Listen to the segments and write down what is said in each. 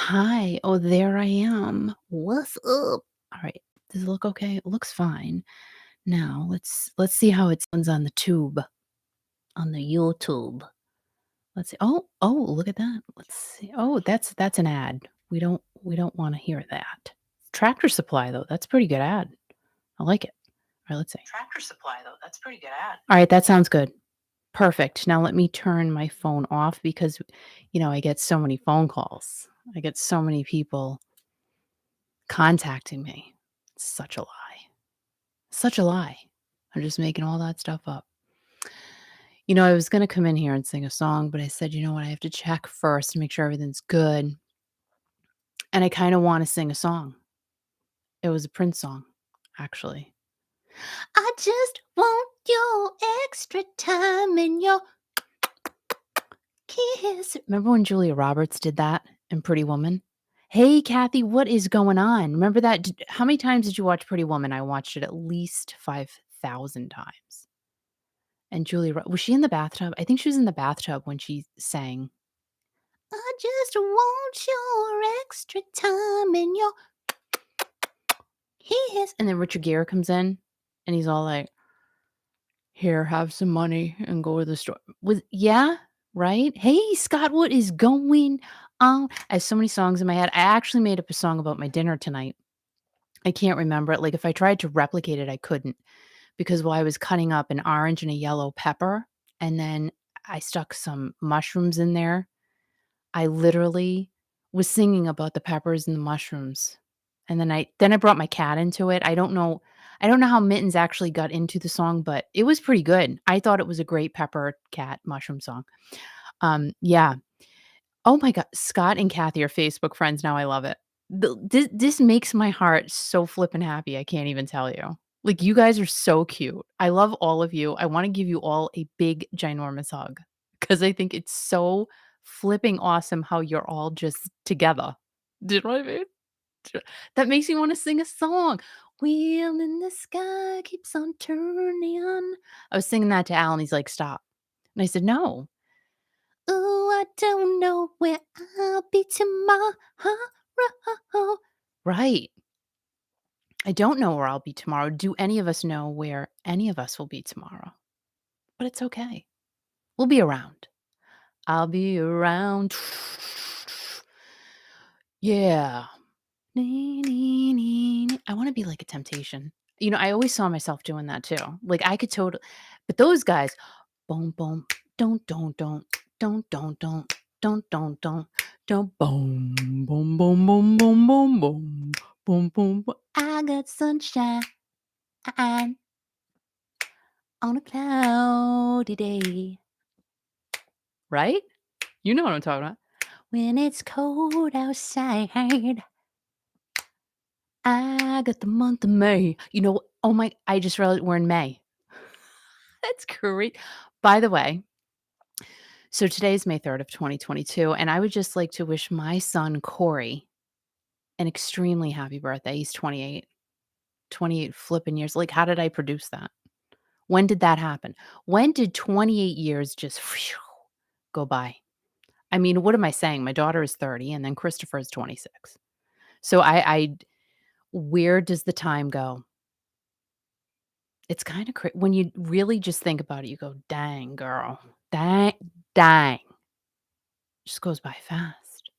Hi. Oh, there I am. What's up? All right. Does it look okay? It looks fine. Now let's see how it sounds on the tube, on the YouTube. Let's see. Oh, look at that. Let's see. Oh, that's an ad. We don't want to hear that. Tractor Supply though. That's a pretty good ad. I like it. All right, let's see. Tractor Supply though. That's a pretty good ad. All right, that sounds good. Perfect. Now let me turn my phone off because I get so many phone calls. I get so many people contacting me. It's such a lie. Such a lie. I'm just making all that stuff up. I was gonna come in here and sing a song, but I said, "You know what? I have to check first to make sure everything's good." And I kinda wanna sing a song. It was a Prince song, actually. I just want your extra time and your kiss. Remember when Julia Roberts did that in Pretty Woman? "Hey, Kathy, what is going on?" Remember that? How many times did you watch Pretty Woman? I watched it at least 5,000 times. And was she in the bathtub? I think she was in the bathtub when she sang, "I just want your extra time and your kiss." And then Richard Gere comes in, and he's all like, "Here, have some money and go to the store." Yeah, right? Hey, Scott, what is going on? I have so many songs in my head. I actually made up a song about my dinner tonight. I can't remember it. Like, if I tried to replicate it, I couldn't because while I was cutting up an orange and a yellow pepper, and then I stuck some mushrooms in there. I literally was singing about the peppers and the mushrooms, and then I brought my cat into it. I don't know how Mittens actually got into the song, but it was pretty good. I thought it was a great pepper, cat, mushroom song. Yeah. Oh my god, Scott and Kathy are Facebook friends now, I love it. This makes my heart so flippin' happy, I can't even tell you. Like, you guys are so cute. I love all of you. I wanna give you all a big ginormous hug because I think it's so flipping awesome how you're all just together. Do you know what I mean? J That makes me wanna sing a song. "Wheel in the sky keeps on turning." I was singing that to Al, and he's like, "Stop." And I said, "No." "Ooh, I don't know where I'll be tomorrow." Right. I don't know where I'll be tomorrow. Do any of us know where any of us will be tomorrow? But it's okay. We'll be around. I'll be around. Yeah. Nee, nee, nee, nee. I wanna be like a Temptation. I always saw myself doing that too. Like, I could but those guys, boom, boom, don't, don't, don't, don't, don't, boom, boom, boom, boom, boom, boom, boom, boom, boom, boom. I got sunshine on a cloudy day. Right? You know what I'm talking about. When it's cold outside, I got the month of May. Oh my, I just realized we're in May. That's great. By the way, so today's May 3rd of 2022, and I would just like to wish my son Corey an extremely happy birthday. He's 28. 28 flipping years. Like, how did I produce that? When did that happen? When did 28 years just go by? I mean, what am I saying? My daughter is 30 and then Christopher is 26. So where does the time go? It's kind of when you really just think about it, you go, "Dang, girl. Dang, dang." Just goes by fast.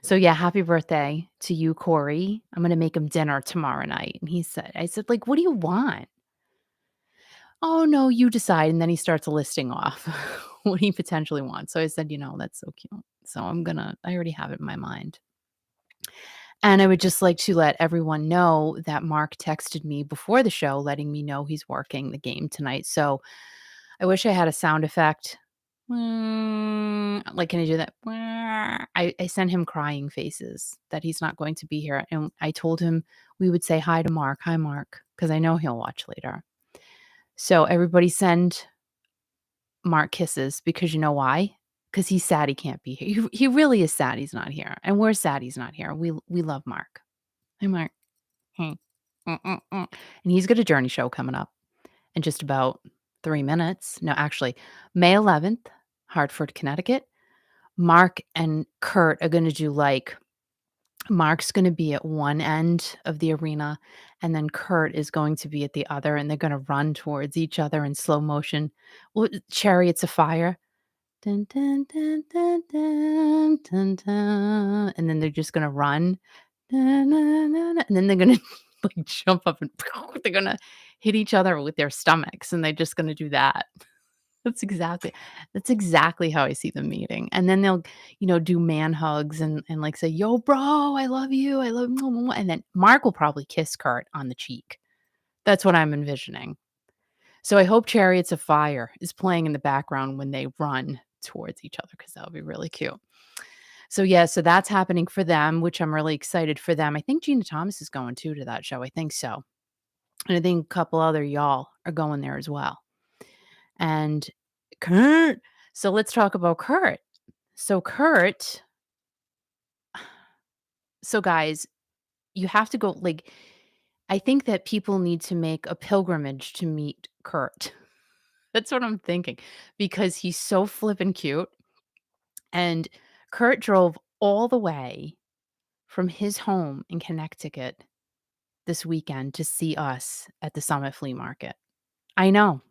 So yeah, happy birthday to you, Corey. I'm gonna make him dinner tomorrow night. And I said, like, what do you want? Oh no, you decide. And then he starts listing off what he potentially wants. So I said, that's so cute. So I already have it in my mind. And I would just like to let everyone know that Mark texted me before the show letting me know he's working the game tonight. So I wish I had a sound effect. Like, can I do that? I sent him crying faces that he's not going to be here. And I told him we would say hi to Mark. Hi, Mark, because I know he'll watch later. So everybody send Mark kisses because you know why? Because he's sad he can't be here. He really is sad he's not here. And we're sad he's not here. We love Mark. Hi, Mark. Hmm. And he's got a journey show coming up in just about 3 minutes. No, actually, May 11th, Hartford, Connecticut. Mark and Kurt are gonna do, like, Mark's gonna be at one end of the arena, and then Kurt is going to be at the other, and they're gonna run towards each other in slow motion. Well, Chariots of Fire. Dun, dun, dun, dun, dun, dun, dun, and then they're just gonna run. Na, na, na, na, and then they're gonna, like, jump up and they're gonna hit each other with their stomachs, and they're just gonna do that. That's exactly that's exactly how I see them meeting, and then they'll, do man hugs and, like, say, "Yo, bro, I love you, I love," and then Mark will probably kiss Kurt on the cheek. That's what I'm envisioning. So I hope Chariots of Fire is playing in the background when they run towards each other, because that would be really cute. So, yeah, so that's happening for them, which I'm really excited for them. I think Gina Thomas is going too to that show, I think so, and I think a couple other y'all are going there as well. And Kurt. So let's talk about Kurt. So Kurt, so guys, you have to go, like, I think that people need to make a pilgrimage to meet Kurt. That's what I'm thinking, because he's so flippin' cute, and Kurt drove all the way from his home in Connecticut this weekend to see us at the Summit Flea Market. I know.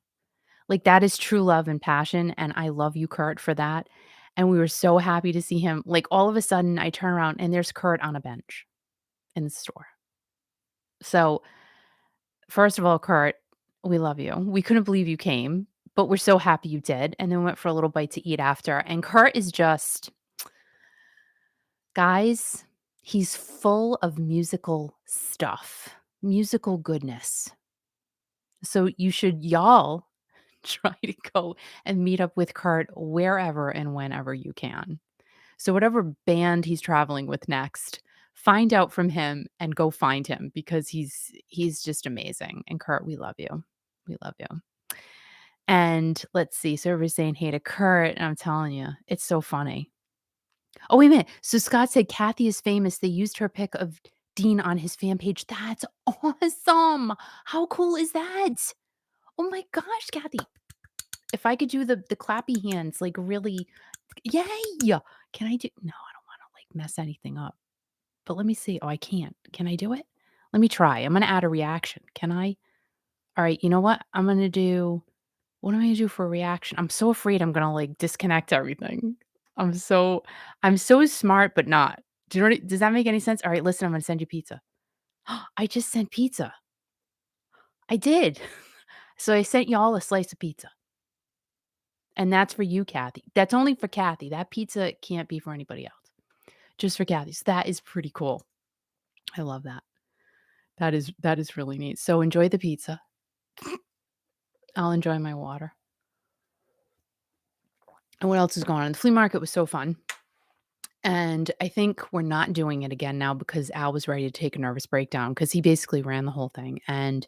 Like, that is true love and passion, and I love you, Kurt, for that, and we were so happy to see him. Like, all of a sudden, I turn around and there's Kurt on a bench in the store. So, first of all, Kurt, we love you. We couldn't believe you came, but we're so happy you did, and then went for a little bite to eat after, and Kurt is just, guys, he's full of musical stuff, musical goodness. So you should y'all try to go and meet up with Kurt wherever and whenever you can. So whatever band he's traveling with next, find out from him and go find him, because he's just amazing. And Kurt, we love you. We love you. And let's see. So everybody's saying hey to Kurt, and I'm telling you, it's so funny. Oh, wait a minute. So Scott said Kathy is famous. They used her pic of Dean on his fan page. That's awesome. How cool is that? Oh my gosh, Kathy. If I could do the clappy hands, like, really, yay! Can I do, no, I don't wanna, like, mess anything up, but let me see. Oh, I can't. Can I do it? Let me try. I'm gonna add a reaction. Can I? Alright, you know what? What am I gonna do for a reaction? I'm so afraid I'm gonna, like, disconnect everything. I'm so smart, but not. Do you know what, does that make any sense? Alright, listen, I'm gonna send you pizza. I just sent pizza. I did. So I sent y'all a slice of pizza. And that's for you, Kathy. That's only for Kathy. That pizza can't be for anybody else. Just for Kathy. So that is pretty cool. I love that. That is really neat. So enjoy the pizza. I'll enjoy my water. And what else is going on? The flea market was so fun. And I think we're not doing it again now because Al was ready to take a nervous breakdown, because he basically ran the whole thing and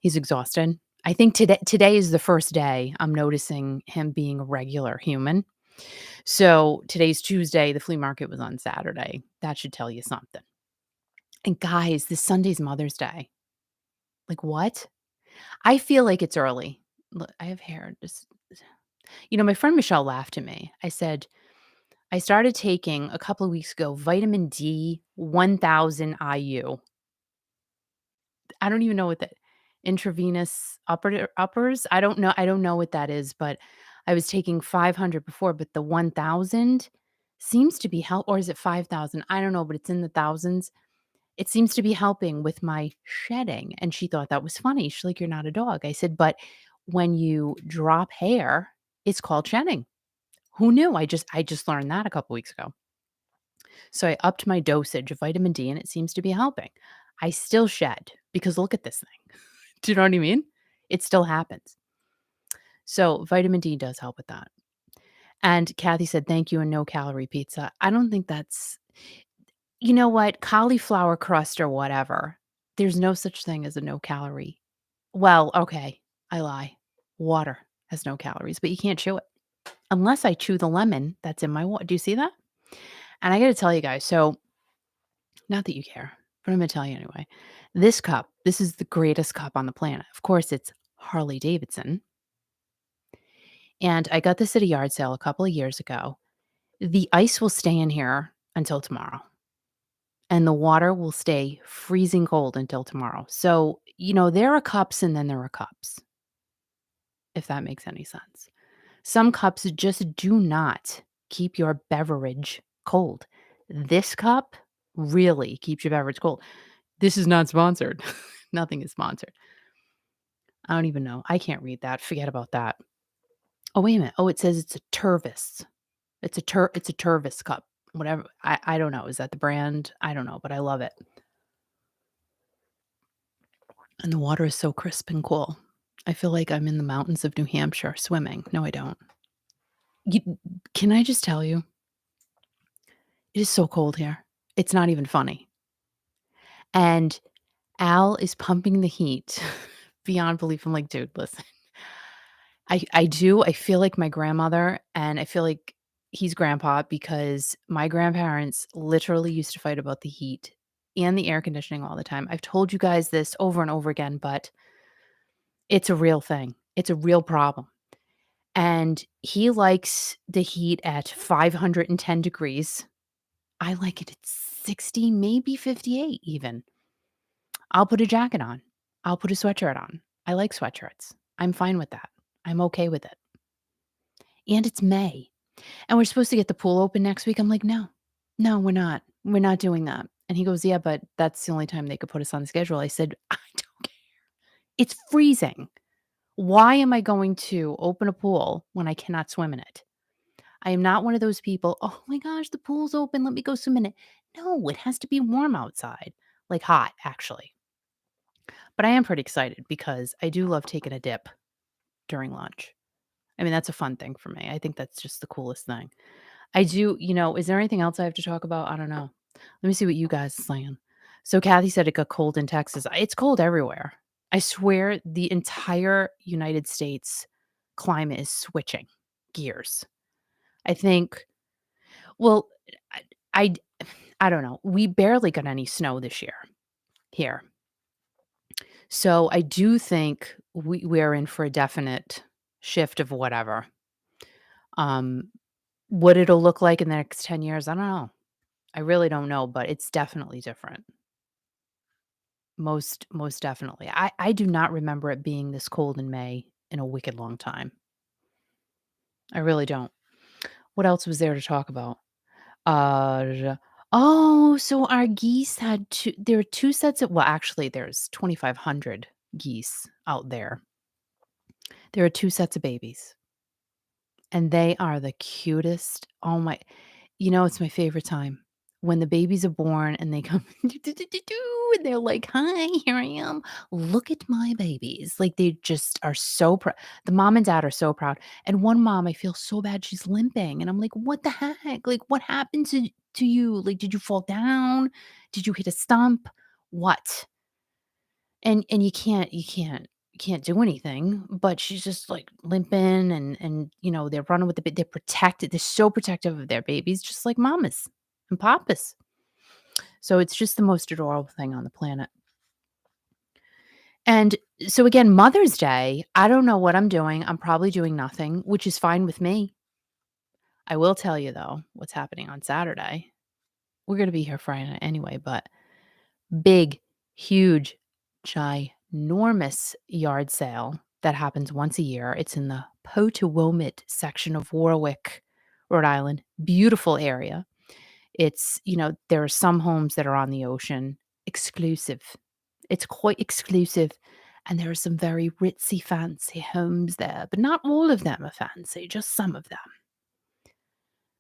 he's exhausted. I think today is the first day I'm noticing him being a regular human. So today's Tuesday, the flea market was on Saturday. That should tell you something. And guys, this Sunday's Mother's Day. Like, what? I feel like it's early. Look, I have hair. Just, my friend Michelle laughed at me. I said, I started taking a couple of weeks ago vitamin D 1000 IU. I don't even know what that, intravenous uppers. I don't know. I don't know what that is, but I was taking 500 before, but the 1000 seems to be help, or is it 5000? I don't know, but it's in the thousands. It seems to be helping with my shedding, and she thought that was funny. She's like, "You're not a dog." I said, "But when you drop hair, it's called shedding." Who knew? I just learned that a couple weeks ago. So I upped my dosage of vitamin D, and it seems to be helping. I still shed because look at this thing. Do you know what I mean? It still happens. So vitamin D does help with that. And Kathy said, "Thank you, and no calorie pizza." I don't think that's, you know what? Cauliflower crust or whatever. There's no such thing as a no calorie. Well, okay, I lie. Water has no calories, but you can't chew it unless I chew the lemon that's in my water. Do you see that? And I got to tell you guys, so not that you care, but I'm going to tell you anyway. This cup, this is the greatest cup on the planet. Of course, it's Harley Davidson. And I got this at a yard sale a couple of years ago. The ice will stay in here until tomorrow. and the water will stay freezing cold until tomorrow. So, there are cups and then there are cups, if that makes any sense. Some cups just do not keep your beverage cold. This cup really keeps your beverage cold. This is not sponsored. Nothing is sponsored. I don't even know. I can't read that. Forget about that. Oh, wait a minute. Oh, it says it's a Tervis. It's a Tervis cup. Whatever. I don't know. Is that the brand? I don't know, but I love it. And the water is so crisp and cool. I feel like I'm in the mountains of New Hampshire swimming. No, I don't. Can I just tell you, it is so cold here. It's not even funny. And Al is pumping the heat beyond belief. I'm like, dude, listen. I feel like my grandmother, and I feel like he's grandpa because my grandparents literally used to fight about the heat and the air conditioning all the time. I've told you guys this over and over again, but it's a real thing. It's a real problem. And he likes the heat at 510 degrees. I like it at 60, maybe 58 even. I'll put a jacket on. I'll put a sweatshirt on. I like sweatshirts. I'm fine with that. I'm okay with it. And it's May. And we're supposed to get the pool open next week. I'm like, no, no, we're not. We're not doing that. And he goes, yeah, but that's the only time they could put us on the schedule. I said, I don't care. It's freezing. Why am I going to open a pool when I cannot swim in it? I am not one of those people, oh my gosh, the pool's open. Let me go swim in it. No, it has to be warm outside, like hot, actually. But I am pretty excited because I do love taking a dip during lunch. I mean, that's a fun thing for me. I think that's just the coolest thing. I do, is there anything else I have to talk about? I don't know. Let me see what you guys are saying. So Kathy said it got cold in Texas. It's cold everywhere. I swear the entire United States climate is switching gears. I think, well, I, I, I don't know. We barely got any snow this year here. So I do think we're in for a definite shift of whatever. Um, what it'll look like in the next 10 years, I don't know. I really don't know, but it's definitely different. Most definitely. I do not remember it being this cold in May in a wicked long time. I really don't. What else was there to talk about? Oh, so our geese had there are 2 sets of, well, actually, there's 2,500 geese out there. There are 2 sets of babies, and they are the cutest. Oh my, it's my favorite time when the babies are born and they come and they're like, "Hi, here I am. Look at my babies." Like, they just are so proud. The mom and dad are so proud. And one mom, I feel so bad, she's limping, and I'm like, "What the heck? Like, what happened to you? Like, did you fall down? Did you hit a stump? What?" And you can't do anything, but she's just, like, limping, and, they're running with they're protected. They're so protective of their babies, just like mamas and papas. So it's just the most adorable thing on the planet. And so again, Mother's Day, I don't know what I'm doing. I'm probably doing nothing, which is fine with me. I will tell you, though, what's happening on Saturday. We're gonna be here Friday night anyway, but big, huge, ginormous yard sale that happens once a year. It's in the Potawatomi section of Warwick, Rhode Island. Beautiful area. It's, there are some homes that are on the ocean, exclusive. It's quite exclusive. And there are some very ritzy, fancy homes there, but not all of them are fancy, just some of them.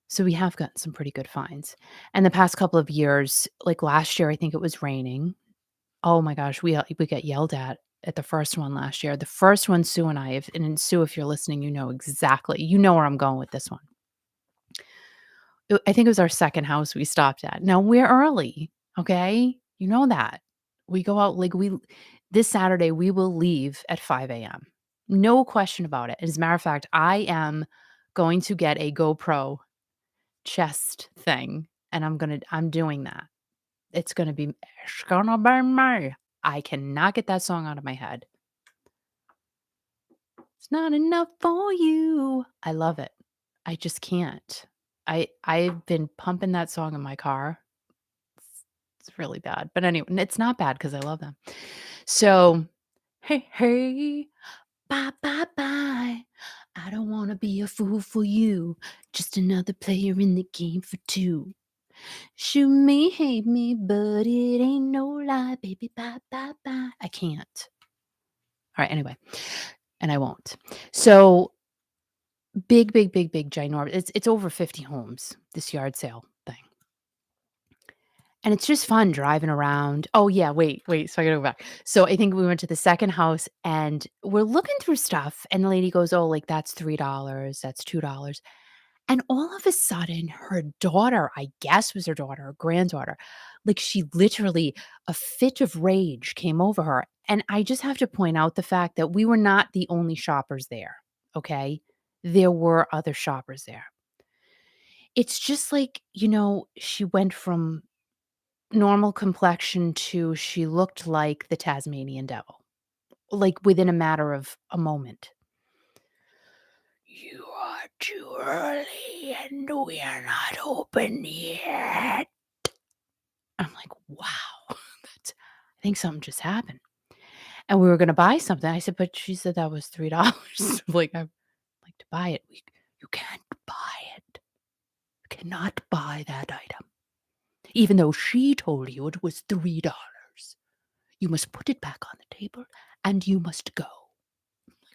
So we have gotten some pretty good finds. And the past couple of years, like last year, I think it was raining. Oh my gosh, we got yelled at the first one last year. The first one, Sue and I, and Sue, if you're listening, you know where I'm going with this one. I think it was our second house we stopped at. Now we're early, okay? You know that. We go out like this Saturday we will leave at 5 a.m. No question about it. As a matter of fact, I am going to get a GoPro chest thing, and I'm doing that. It's gonna be me. I cannot get that song out of my head. It's not enough for you. I love it. I just can't. I've been pumping that song in my car It's really bad. But anyway, it's not bad because I love them. So, hey, hey, bye, bye, bye. I don't want to be a fool for you. Just another player in the game for two. Shoot me, hate me, but it ain't no lie, baby. Bye, bye, bye. I can't. All right, anyway, and I won't. So big, big, big, big, ginormous. It's over 50 homes, this yard sale thing. And it's just fun driving around. Oh, yeah, wait, so I gotta go back. So I think we went to the second house and we're looking through stuff, and the lady goes, "Oh, like, that's $3, that's $2." And all of a sudden, her daughter, I guess was her daughter or granddaughter, like, she literally a fit of rage came over her, and I just have to point out the fact that we were not the only shoppers there, okay? There were other shoppers there. It's just like, she went from normal complexion to she looked like the Tasmanian devil, like, within a matter of a moment. "You are too early, and we are not open yet." I'm like, "Wow, that's I think something just happened." And we were gonna buy something. I said, "But she said that was $3." Like, "I'd like to buy it." "You can't buy it. You cannot buy that item. Even though she told you it was $3. You must put it back on the table, and you must go."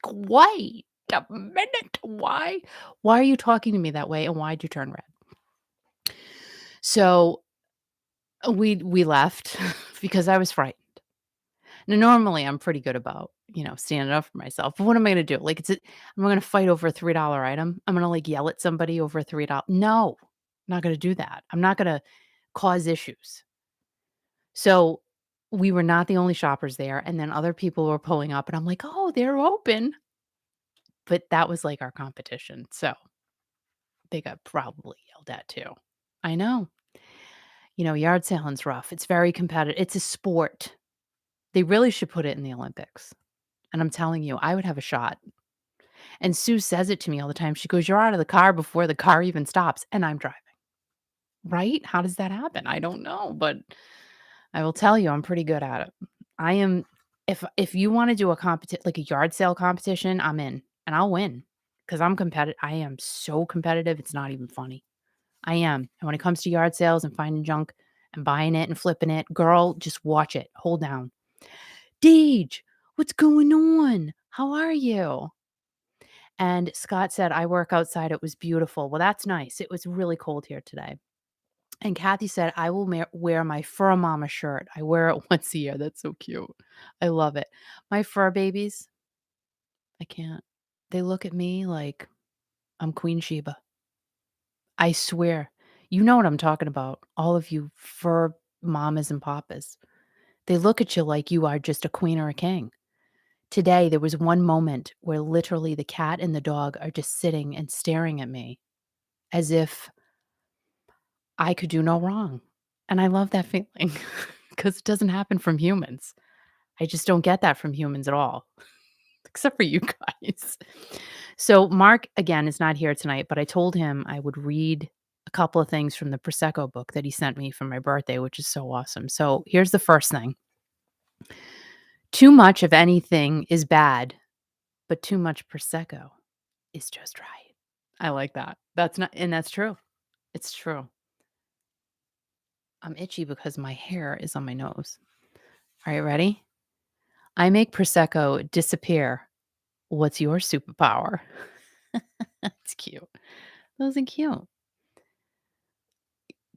Like, "Wait a minute. Why are you talking to me that way, and why'd you turn red?" So, we left because I was frightened. Now, normally, I'm pretty good about, standing up for myself, but what am I gonna do? Like, am I gonna fight over a $3 item? I'm gonna, like, yell at somebody over a $3 No, I'm not gonna do that. I'm not gonna cause issues. So, we were not the only shoppers there, and then other people were pulling up, and I'm like, "Oh, they're open." But that was, like, our competition, so they got probably yelled at too. I know. Yard saling's rough. It's very competitive. It's a sport. They really should put it in the Olympics, and I'm telling you, I would have a shot. And Sue says it to me all the time. She goes, "You're out of the car before the car even stops," and I'm driving, right? How does that happen? I don't know, but I will tell you I'm pretty good at it. I am if you wanna do a like a yard sale competition, I'm in, and I'll win because 'cause I'm competitive. I am so competitive, it's not even funny. I am, and when it comes to yard sales and finding junk and buying it and flipping it, girl, just watch it. Hold down. "Deej, what's going on? How are you?" And Scott said, "I work outside. It was beautiful." Well, that's nice. It was really cold here today. And Kathy said, "I will wear my fur mama shirt. I wear it once a year." That's so cute. I love it. My fur babies, I can't. They look at me like I'm Queen Sheba. I swear. You know what I'm talking about. All of you fur mamas and papas. They look at you like you are just a queen or a king. Today, there was one moment where literally the cat and the dog are just sitting and staring at me as if I could do no wrong. And I love that feeling because it doesn't happen from humans. I just don't get that from humans at all, except for you guys. So, Mark, again, is not here tonight, but I told him I would read a couple of things from the Prosecco book that he sent me for my birthday, which is so awesome. So, here's the first thing: too much of anything is bad, but too much Prosecco is just right. I like that. That's true. It's true. I'm itchy because my hair is on my nose. All right, ready? I make Prosecco disappear. What's your superpower? That's cute. Those are cute.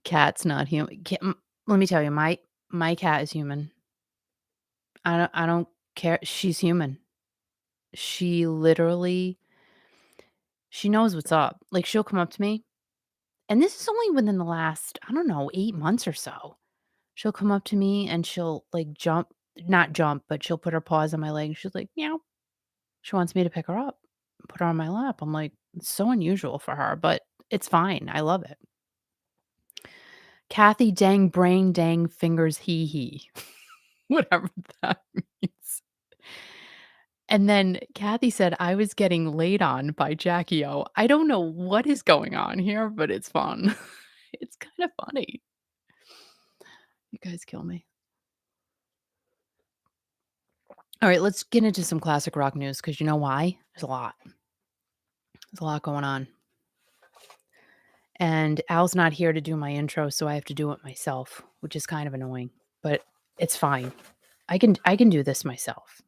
Cat's not human. Let me tell you, my cat is human. I don't care. She's human. She literally she knows what's up. Like, she'll come up to me, and this is only within the last, I don't know, 8 months or so. She'll come up to me and she'll, like, not jump, but she'll put her paws on my leg, and she's like, "Meow." She wants me to pick her up, put her on my lap. I'm like, "It's so unusual for her, but it's fine. I love it." Kathy dang brain dang fingers hee hee. Whatever that means. And then Kathy said I was getting laid on by Jackie O. I don't know what is going on here, but it's fun. It's kind of funny. You guys kill me. All right, let's get into some classic rock news because you know why? There's a lot. There's a lot going on. And Al's not here to do my intro, so I have to do it myself, which is kind of annoying, but it's fine. I can do this myself.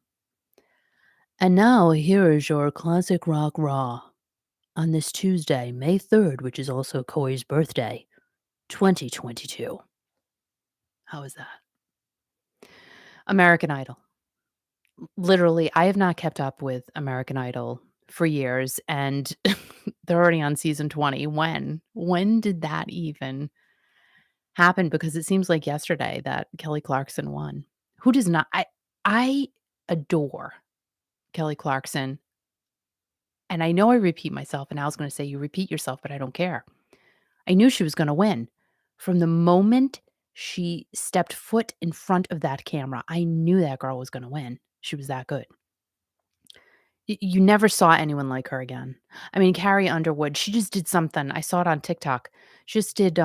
And now here is your classic rock raw on this Tuesday, May 3rd, which is also Corey's birthday, 2022. How is that? American Idol. Literally, I have not kept up with American Idol for years, and they're already on season 20. When? When did that even happen? Because it seems like yesterday that Kelly Clarkson won. Who does not? I adore Kelly Clarkson, and I know I repeat myself, and I was gonna say, "You repeat yourself," but I don't care. I knew she was gonna win. From the moment she stepped foot in front of that camera, I knew that girl was gonna win. She was that good. You never saw anyone like her again. I mean, Carrie Underwood, she just did something. I saw it on TikTok. She just did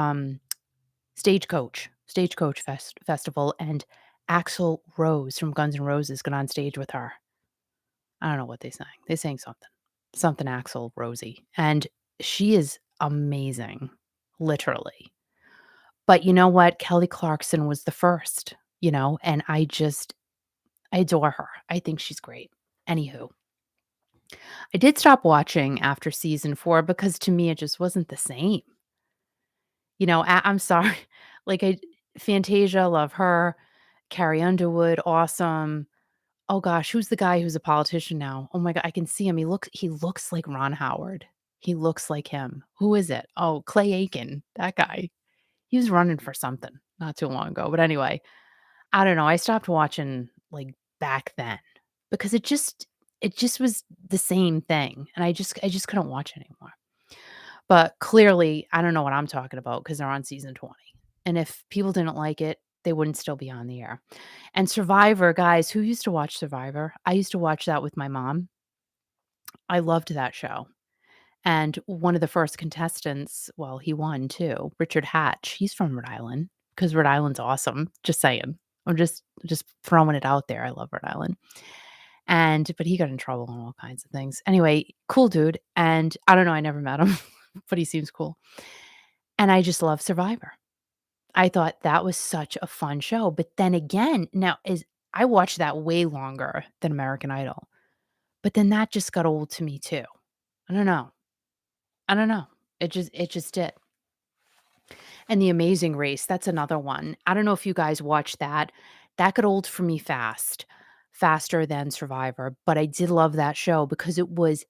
Stagecoach Festival, and Axl Rose from Guns N' Roses got on stage with her. I don't know what they sang. They sang something. Something Axl Rosie. And she is amazing, literally. But you know what? Kelly Clarkson was the first, and I adore her. I think she's great. Anywho, I did stop watching after season 4 because to me it just wasn't the same. I'm sorry. Like Fantasia, love her. Carrie Underwood, awesome. Oh gosh, who's the guy who's a politician now? Oh my god, I can see him. He looks like Ron Howard. He looks like him. Who is it? Oh, Clay Aiken, that guy. He was running for something not too long ago. But anyway, I don't know. I stopped watching like back then because it just was the same thing. And I just couldn't watch it anymore. But clearly, I don't know what I'm talking about because 'cause they're on season 20. And if people didn't like it, they wouldn't still be on the air. And Survivor, guys, who used to watch Survivor? I used to watch that with my mom. I loved that show. And one of the first contestants, well, he won too, Richard Hatch. He's from Rhode Island because Rhode Island's awesome. Just saying. I'm just throwing it out there. I love Rhode Island. But he got in trouble on all kinds of things. Anyway, cool dude. And I don't know, I never met him, but he seems cool. And I just love Survivor. I thought that was such a fun show. But then again, now is I watched that way longer than American Idol. But then that just got old to me too. I don't know. I don't know. It just did. And The Amazing Race, that's another one. I don't know if you guys watched that. That got old for me fast, faster than Survivor, but I did love that show because it was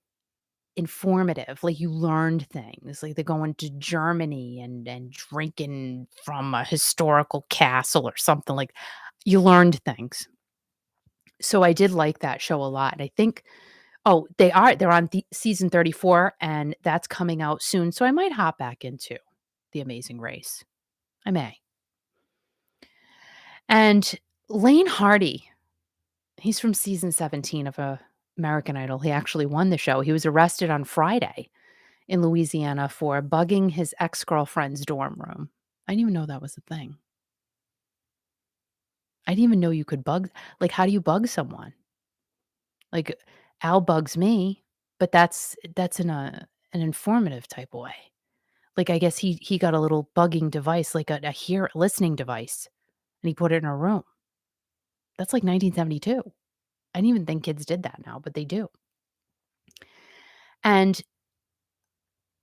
informative. Like you learned things. Like they're going to Germany and drinking from a historical castle or something like you learned things. So I did like that show a lot. And I think they're on season 34 and that's coming out soon. So I might hop back into The Amazing Race. I may. And Lane Hardy, he's from season 17 of American Idol. He actually won the show. He was arrested on Friday in Louisiana for bugging his ex-girlfriend's dorm room. I didn't even know that was a thing. I didn't even know you could bug like, how do you bug someone? Like, Al bugs me, but that's in an informative type of way. Like, I guess he got a little bugging device, like a listening device, and he put it in her room. That's like 1972. I didn't even think kids did that now, but they do. And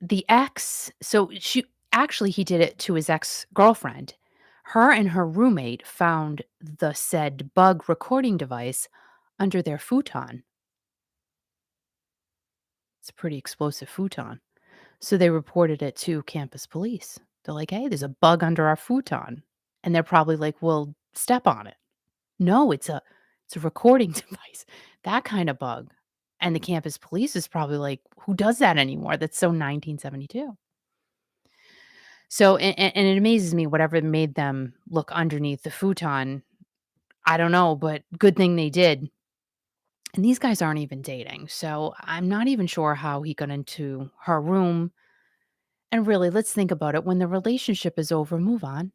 the ex so she actually, he did it to his ex-girlfriend. Her and her roommate found the said bug recording device under their futon. It's a pretty explosive futon. So they reported it to campus police. They're like, "Hey, there's a bug under our futon." And they're probably like, "Well, step on it." No, it's a recording device. That kind of bug. And the campus police is probably like, "Who does that anymore?" That's so 1972. So, and it amazes me whatever made them look underneath the futon. I don't know, but good thing they did. And these guys aren't even dating. So I'm not even sure how he got into her room. And really, let's think about it. When the relationship is over, move on.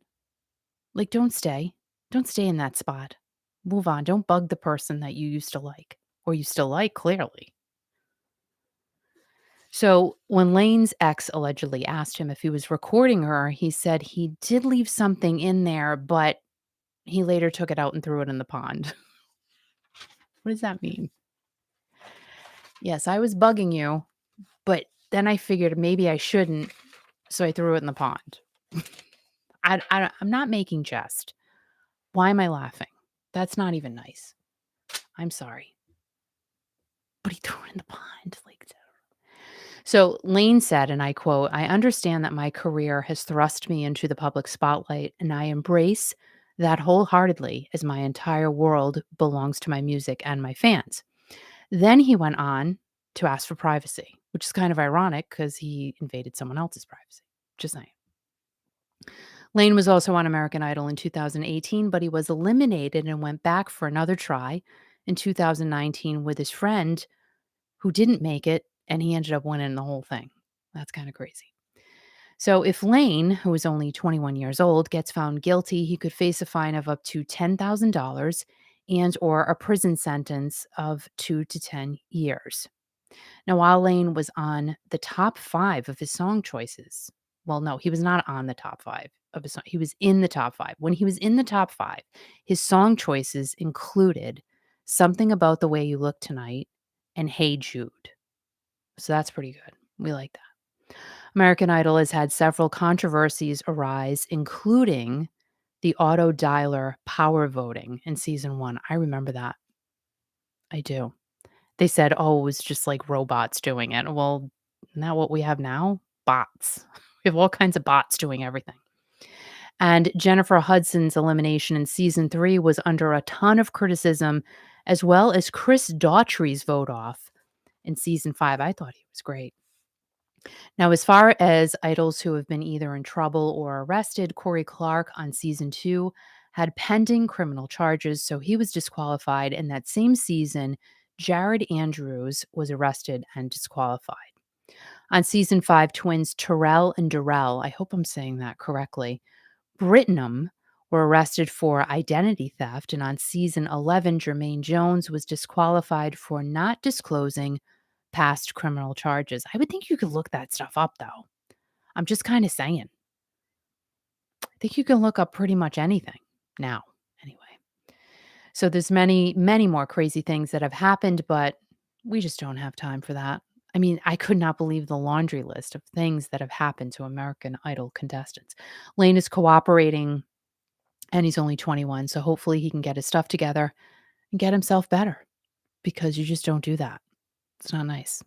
Like, don't stay. Don't stay in that spot. Move on. Don't bug the person that you used to like, or you still like, clearly. So, when Lane's ex allegedly asked him if he was recording her, he said he did leave something in there, but he later took it out and threw it in the pond. What does that mean? Yes, I was bugging you, but then I figured maybe I shouldn't, so I threw it in the pond. I'm not making jest. Why am I laughing? That's not even nice. I'm sorry. But he threw it in the pond. Like, so Lane said, and I quote, "I understand that my career has thrust me into the public spotlight, and I embrace that wholeheartedly as my entire world belongs to my music and my fans." Then he went on to ask for privacy, which is kind of ironic because he invaded someone else's privacy. Just saying. Lane was also on American Idol in 2018, but he was eliminated and went back for another try in 2019 with his friend who didn't make it, and he ended up winning the whole thing. That's kind of crazy. So if Lane, who is only 21 years old, gets found guilty, he could face a fine of up to $10,000 and or a prison sentence of 2 to 10 years. Now, while Lane was on the top 5 of his song choices, well, no, he was not on the top 5 of his song. He was in the top 5. When he was in the top 5, his song choices included "Something About the Way You Look Tonight" and "Hey Jude." So that's pretty good. We like that. American Idol has had several controversies arise, including the auto dialer power voting in season 1. I remember that. I do. They said, "Oh, it was just like robots doing it." Well, isn't that what we have now? Bots. We have all kinds of bots doing everything. And Jennifer Hudson's elimination in season 3 was under a ton of criticism, as well as Chris Daughtry's vote off in season 5. I thought he was great. Now, as far as idols who have been either in trouble or arrested, Corey Clark on season 2 had pending criminal charges, so he was disqualified. In that same season, Jared Andrews was arrested and disqualified. On season 5, twins Terrell and Darrell, I hope I'm saying that correctly, Brittenham were arrested for identity theft. And on season 11, Jermaine Jones was disqualified for not disclosing past criminal charges. I would think you could look that stuff up, though. I'm just kind of saying. I think you can look up pretty much anything now, anyway. So there's many, many more crazy things that have happened, but we just don't have time for that. I mean, I could not believe the laundry list of things that have happened to American Idol contestants. Lane is cooperating and he's only 21, so hopefully he can get his stuff together and get himself better because you just don't do that. It's not nice.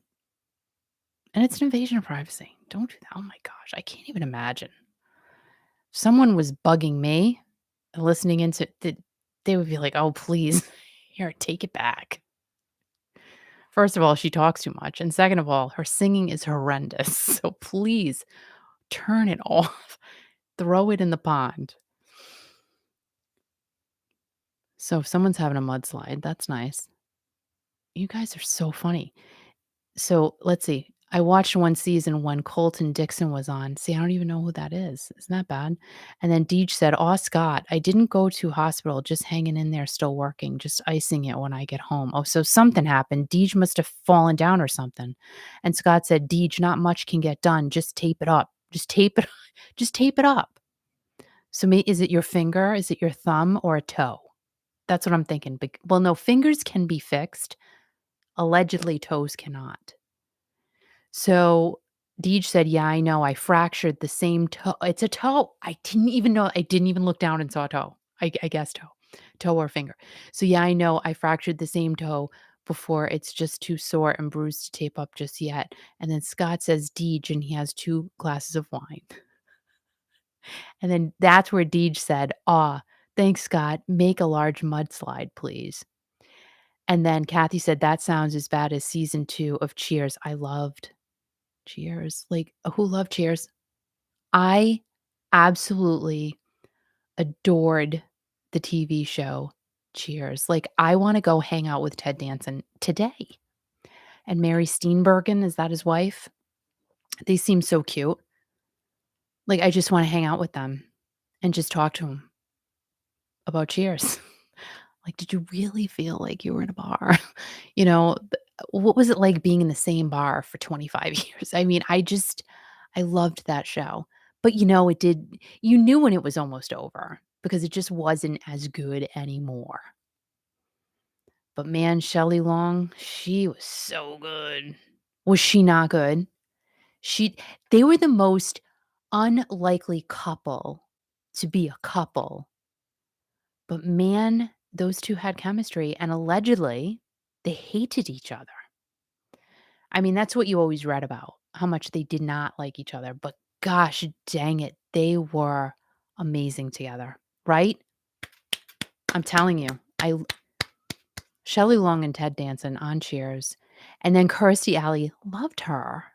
And it's an invasion of privacy. Don't do that. Oh my gosh, I can't even imagine. If someone was bugging me and listening into it, they would be like, "Oh, please, here, take it back." First of all, she talks too much, and second of all, her singing is horrendous. So please turn it off. Throw it in the pond. So if someone's having a mudslide, that's nice. You guys are so funny. So let's see. I watched one season when Colton Dixon was on. See, I don't even know who that is. Isn't that bad? And then Deej said, "Aw, Scott, I didn't go to hospital, just hanging in there, still working, just icing it when I get home." Oh, so something happened. Deej must have fallen down or something. And Scott said, "Deej, not much can get done. Just tape it up. Just tape it, just tape it up." So is it your finger? Is it your thumb or a toe? That's what I'm thinking. Well, no, fingers can be fixed. Allegedly, toes cannot. So Deej said, "Yeah, I know. I fractured the same toe." It's a toe. I didn't even know. I didn't even look down and saw a toe. I guess toe or finger. So yeah, I know. I fractured the same toe before. It's just too sore and bruised to tape up just yet. And then Scott says Deej, and he has 2 glasses of wine. And then that's where Deej said, "Ah, thanks, Scott. Make a large mudslide, please." And then Kathy said, "That sounds as bad as season 2 of Cheers. I loved Cheers." Like, who loved Cheers? I absolutely adored the TV show Cheers. Like, I wanna go hang out with Ted Danson today. And Mary Steenburgen, is that his wife? They seem so cute. Like, I just wanna hang out with them and just talk to them. about Cheers. Like, did you really feel like you were in a bar? You know, what was it like being in the same bar for 25 years? I mean, I loved that show. But, you knew when it was almost over because it just wasn't as good anymore. But man, Shelley Long, she was so good. Was she not good? She They were the most unlikely couple to be a couple, but man, those 2 had chemistry, and allegedly, they hated each other. I mean, that's what you always read about, how much they did not like each other, but gosh dang it, they were amazing together, right? I'm telling you, Shelley Long and Ted Danson on Cheers, and then Kirstie Alley, loved her.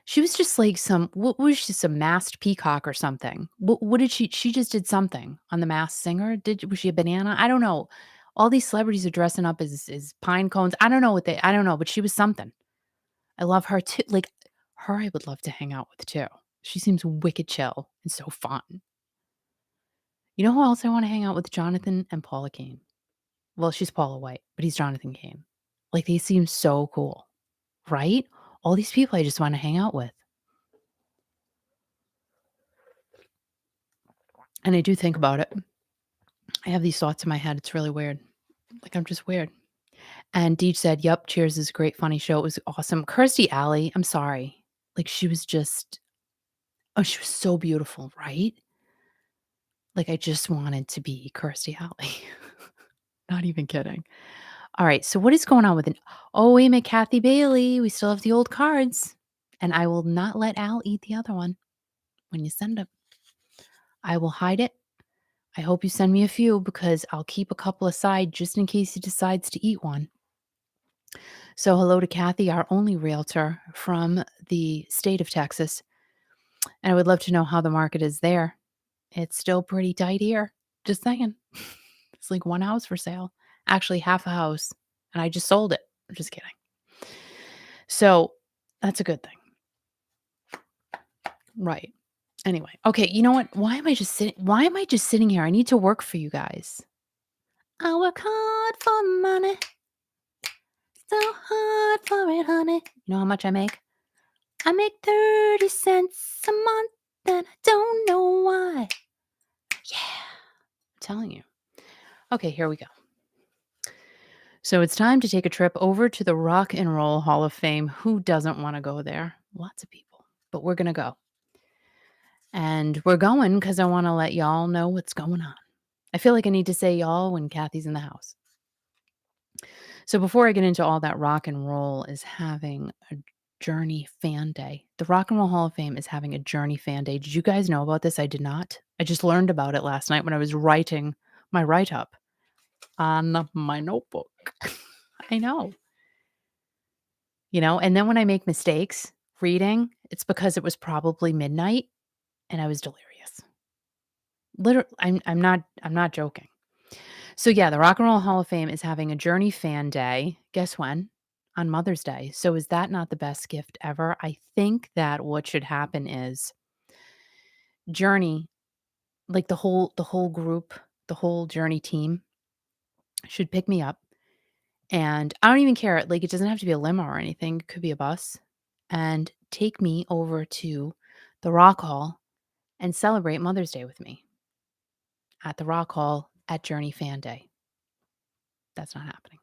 She was just like what was she, some masked peacock or something? What did she just did something on The Masked Singer? Was she a banana? I don't know. All these celebrities are dressing up as pine cones. I don't know, but she was something. I love her too. Like, her I would love to hang out with too. She seems wicked chill and so fun. You know who else I wanna hang out with? Jonathan and Paula Kane. Well, she's Paula White, but he's Jonathan Kane. Like, they seem so cool, right? All these people I just wanna hang out with. And I do think about it. I have these thoughts in my head. It's really weird. Like, I'm just weird. And Deej said, "Yep, Cheers is a great, funny show. It was awesome." Kirstie Alley, I'm sorry. Like, she was just she was so beautiful, right? Like, I just wanted to be Kirstie Alley. Not even kidding. All right, so what is going on with an oh, wait a minute, Kathy Bailey. We still have the old cards. And I will not let Al eat the other one when you send it. I will hide it. I hope you send me a few because I'll keep a couple aside just in case he decides to eat one. So, hello to Kathy, our only realtor from the state of Texas. And I would love to know how the market is there. It's still pretty tight here. Just saying. It's like one house for sale. Actually, half a house. And I just sold it. I'm just kidding. So, that's a good thing. Right. Anyway, okay, you know what? Why am I just sitting here? I need to work for you guys. I work hard for money. So hard for it, honey. You know how much I make? I make 30 cents a month and I don't know why. Yeah, I'm telling you. Okay, here we go. So it's time to take a trip over to the Rock and Roll Hall of Fame. Who doesn't want to go there? Lots of people, but we're going to go. And we're going because I want to let y'all know what's going on. I feel like I need to say y'all when Kathy's in the house. So before I get into all that, Rock and Roll is having a Journey Fan Day. The Rock and Roll Hall of Fame is having a Journey Fan Day. Did you guys know about this? I did not. I just learned about it last night when I was writing my write-up on my notebook. I know. And then when I make mistakes reading, it's because it was probably midnight and I was delirious. Literally, I'm not joking. So yeah, the Rock and Roll Hall of Fame is having a Journey Fan Day. Guess when? On Mother's Day. So is that not the best gift ever? I think that what should happen is Journey, like the whole group, the whole Journey team should pick me up. And I don't even care. Like, it doesn't have to be a limo or anything. It could be a bus. And take me over to the Rock Hall and celebrate Mother's Day with me at the Rock Hall at Journey Fan Day. That's not happening.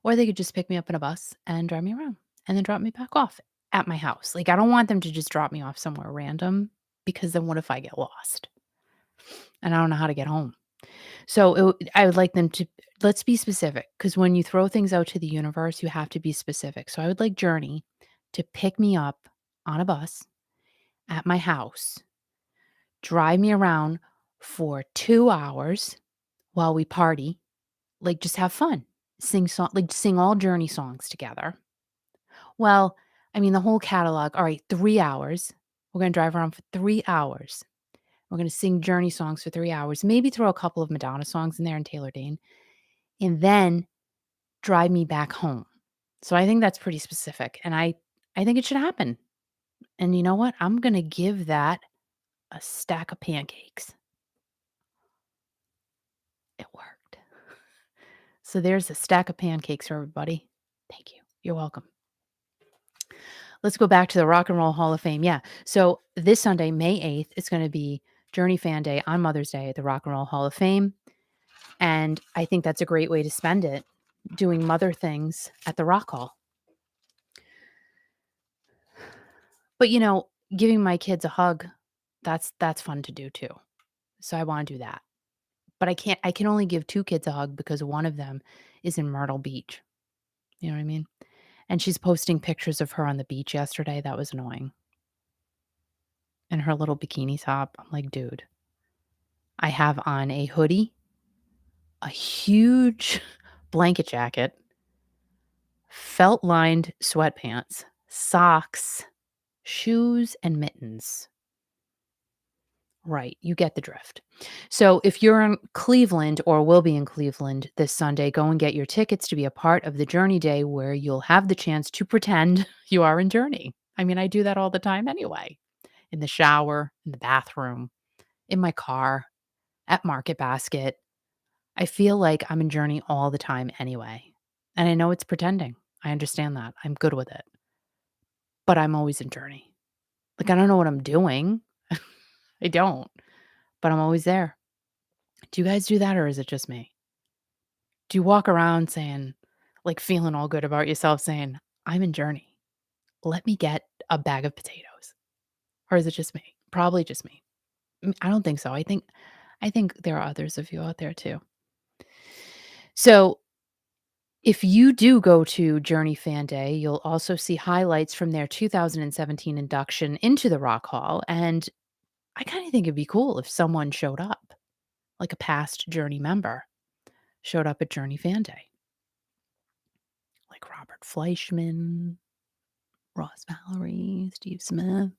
Or they could just pick me up in a bus and drive me around and then drop me back off at my house. Like, I don't want them to just drop me off somewhere random because then what if I get lost and I don't know how to get home? So I would like them to, let's be specific, because when you throw things out to the universe, you have to be specific. So I would like Journey to pick me up on a bus at my house, drive me around for 2 hours while we party, like, just have fun, sing all Journey songs together. Well, I mean, the whole catalog. All right, 3 hours. We're gonna drive around for 3 hours. We're gonna sing Journey songs for 3 hours, maybe throw a couple of Madonna songs in there and Taylor Dane, and then drive me back home. So I think that's pretty specific, and I think it should happen. And you know what? I'm gonna give that a stack of pancakes. So there's a stack of pancakes for everybody. Thank you. You're welcome. Let's go back to the Rock and Roll Hall of Fame. Yeah. So this Sunday, May 8th, it's going to be Journey Fan Day on Mother's Day at the Rock and Roll Hall of Fame. And I think that's a great way to spend it, doing mother things at the Rock Hall. But giving my kids a hug, that's fun to do too. So I want to do that. But I can only give 2 kids a hug because one of them is in Myrtle Beach. You know what I mean? And she's posting pictures of her on the beach yesterday. That was annoying. In her little bikini top. I'm like, dude, I have on a hoodie, a huge blanket jacket, felt lined sweatpants, socks, shoes, and mittens. Right, you get the drift. So if you're in Cleveland or will be in Cleveland this Sunday, go and get your tickets to be a part of the Journey Day where you'll have the chance to pretend you are in Journey. I mean, I do that all the time anyway. In the shower, in the bathroom, in my car, at Market Basket. I feel like I'm in Journey all the time anyway. And I know it's pretending. I understand that. I'm good with it. But I'm always in Journey. Like, I don't know what I'm doing. I don't, but I'm always there. Do you guys do that or is it just me? Do you walk around saying, like, feeling all good about yourself, saying, I'm in Journey. Let me get a bag of potatoes? Or is it just me? Probably just me. I don't think so. I think there are others of you out there too. So if you do go to Journey Fan Day, you'll also see highlights from their 2017 induction into the Rock Hall. And I kind of think it'd be cool if someone showed up, like a past Journey member showed up at Journey Fan Day, like Robert Fleischman, Ross Mallory, Steve Smith,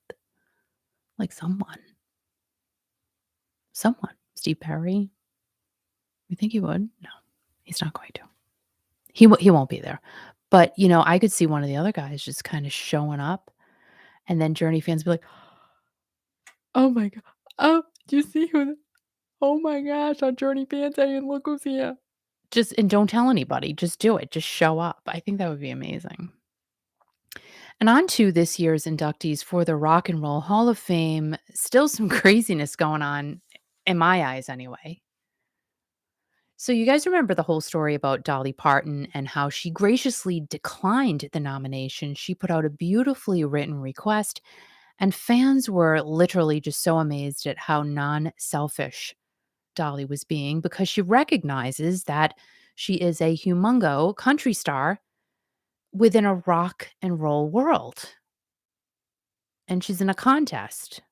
like someone, Steve Perry. You think he would? No, he's not going to. He won't be there. But I could see one of the other guys just kind of showing up, and then Journey fans be like, "Oh my god! Oh, do you see who? Oh my gosh, on Journey Fan Day, and look who's here!" And don't tell anybody. Just do it. Just show up. I think that would be amazing. And on to this year's inductees for the Rock and Roll Hall of Fame. Still some craziness going on, in my eyes anyway. So, you guys remember the whole story about Dolly Parton and how she graciously declined the nomination. She put out a beautifully written request, and fans were literally just so amazed at how non selfish Dolly was being because she recognizes that she is a humongo country star within a rock and roll world. And she's in a contest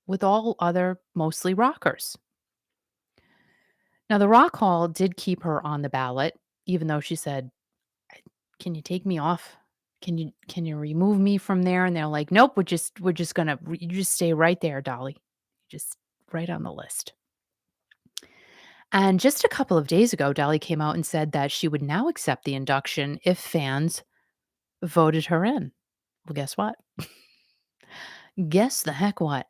with all other mostly rockers. Now, the Rock Hall did keep her on the ballot, even though she said, "Can you take me off? Can you remove me from there?" And they're like, "Nope, we're just gonna you just stay right there, Dolly. Just right on the list." And just a couple of days ago, Dolly came out and said that she would now accept the induction if fans voted her in. Well, guess what? Guess the heck what?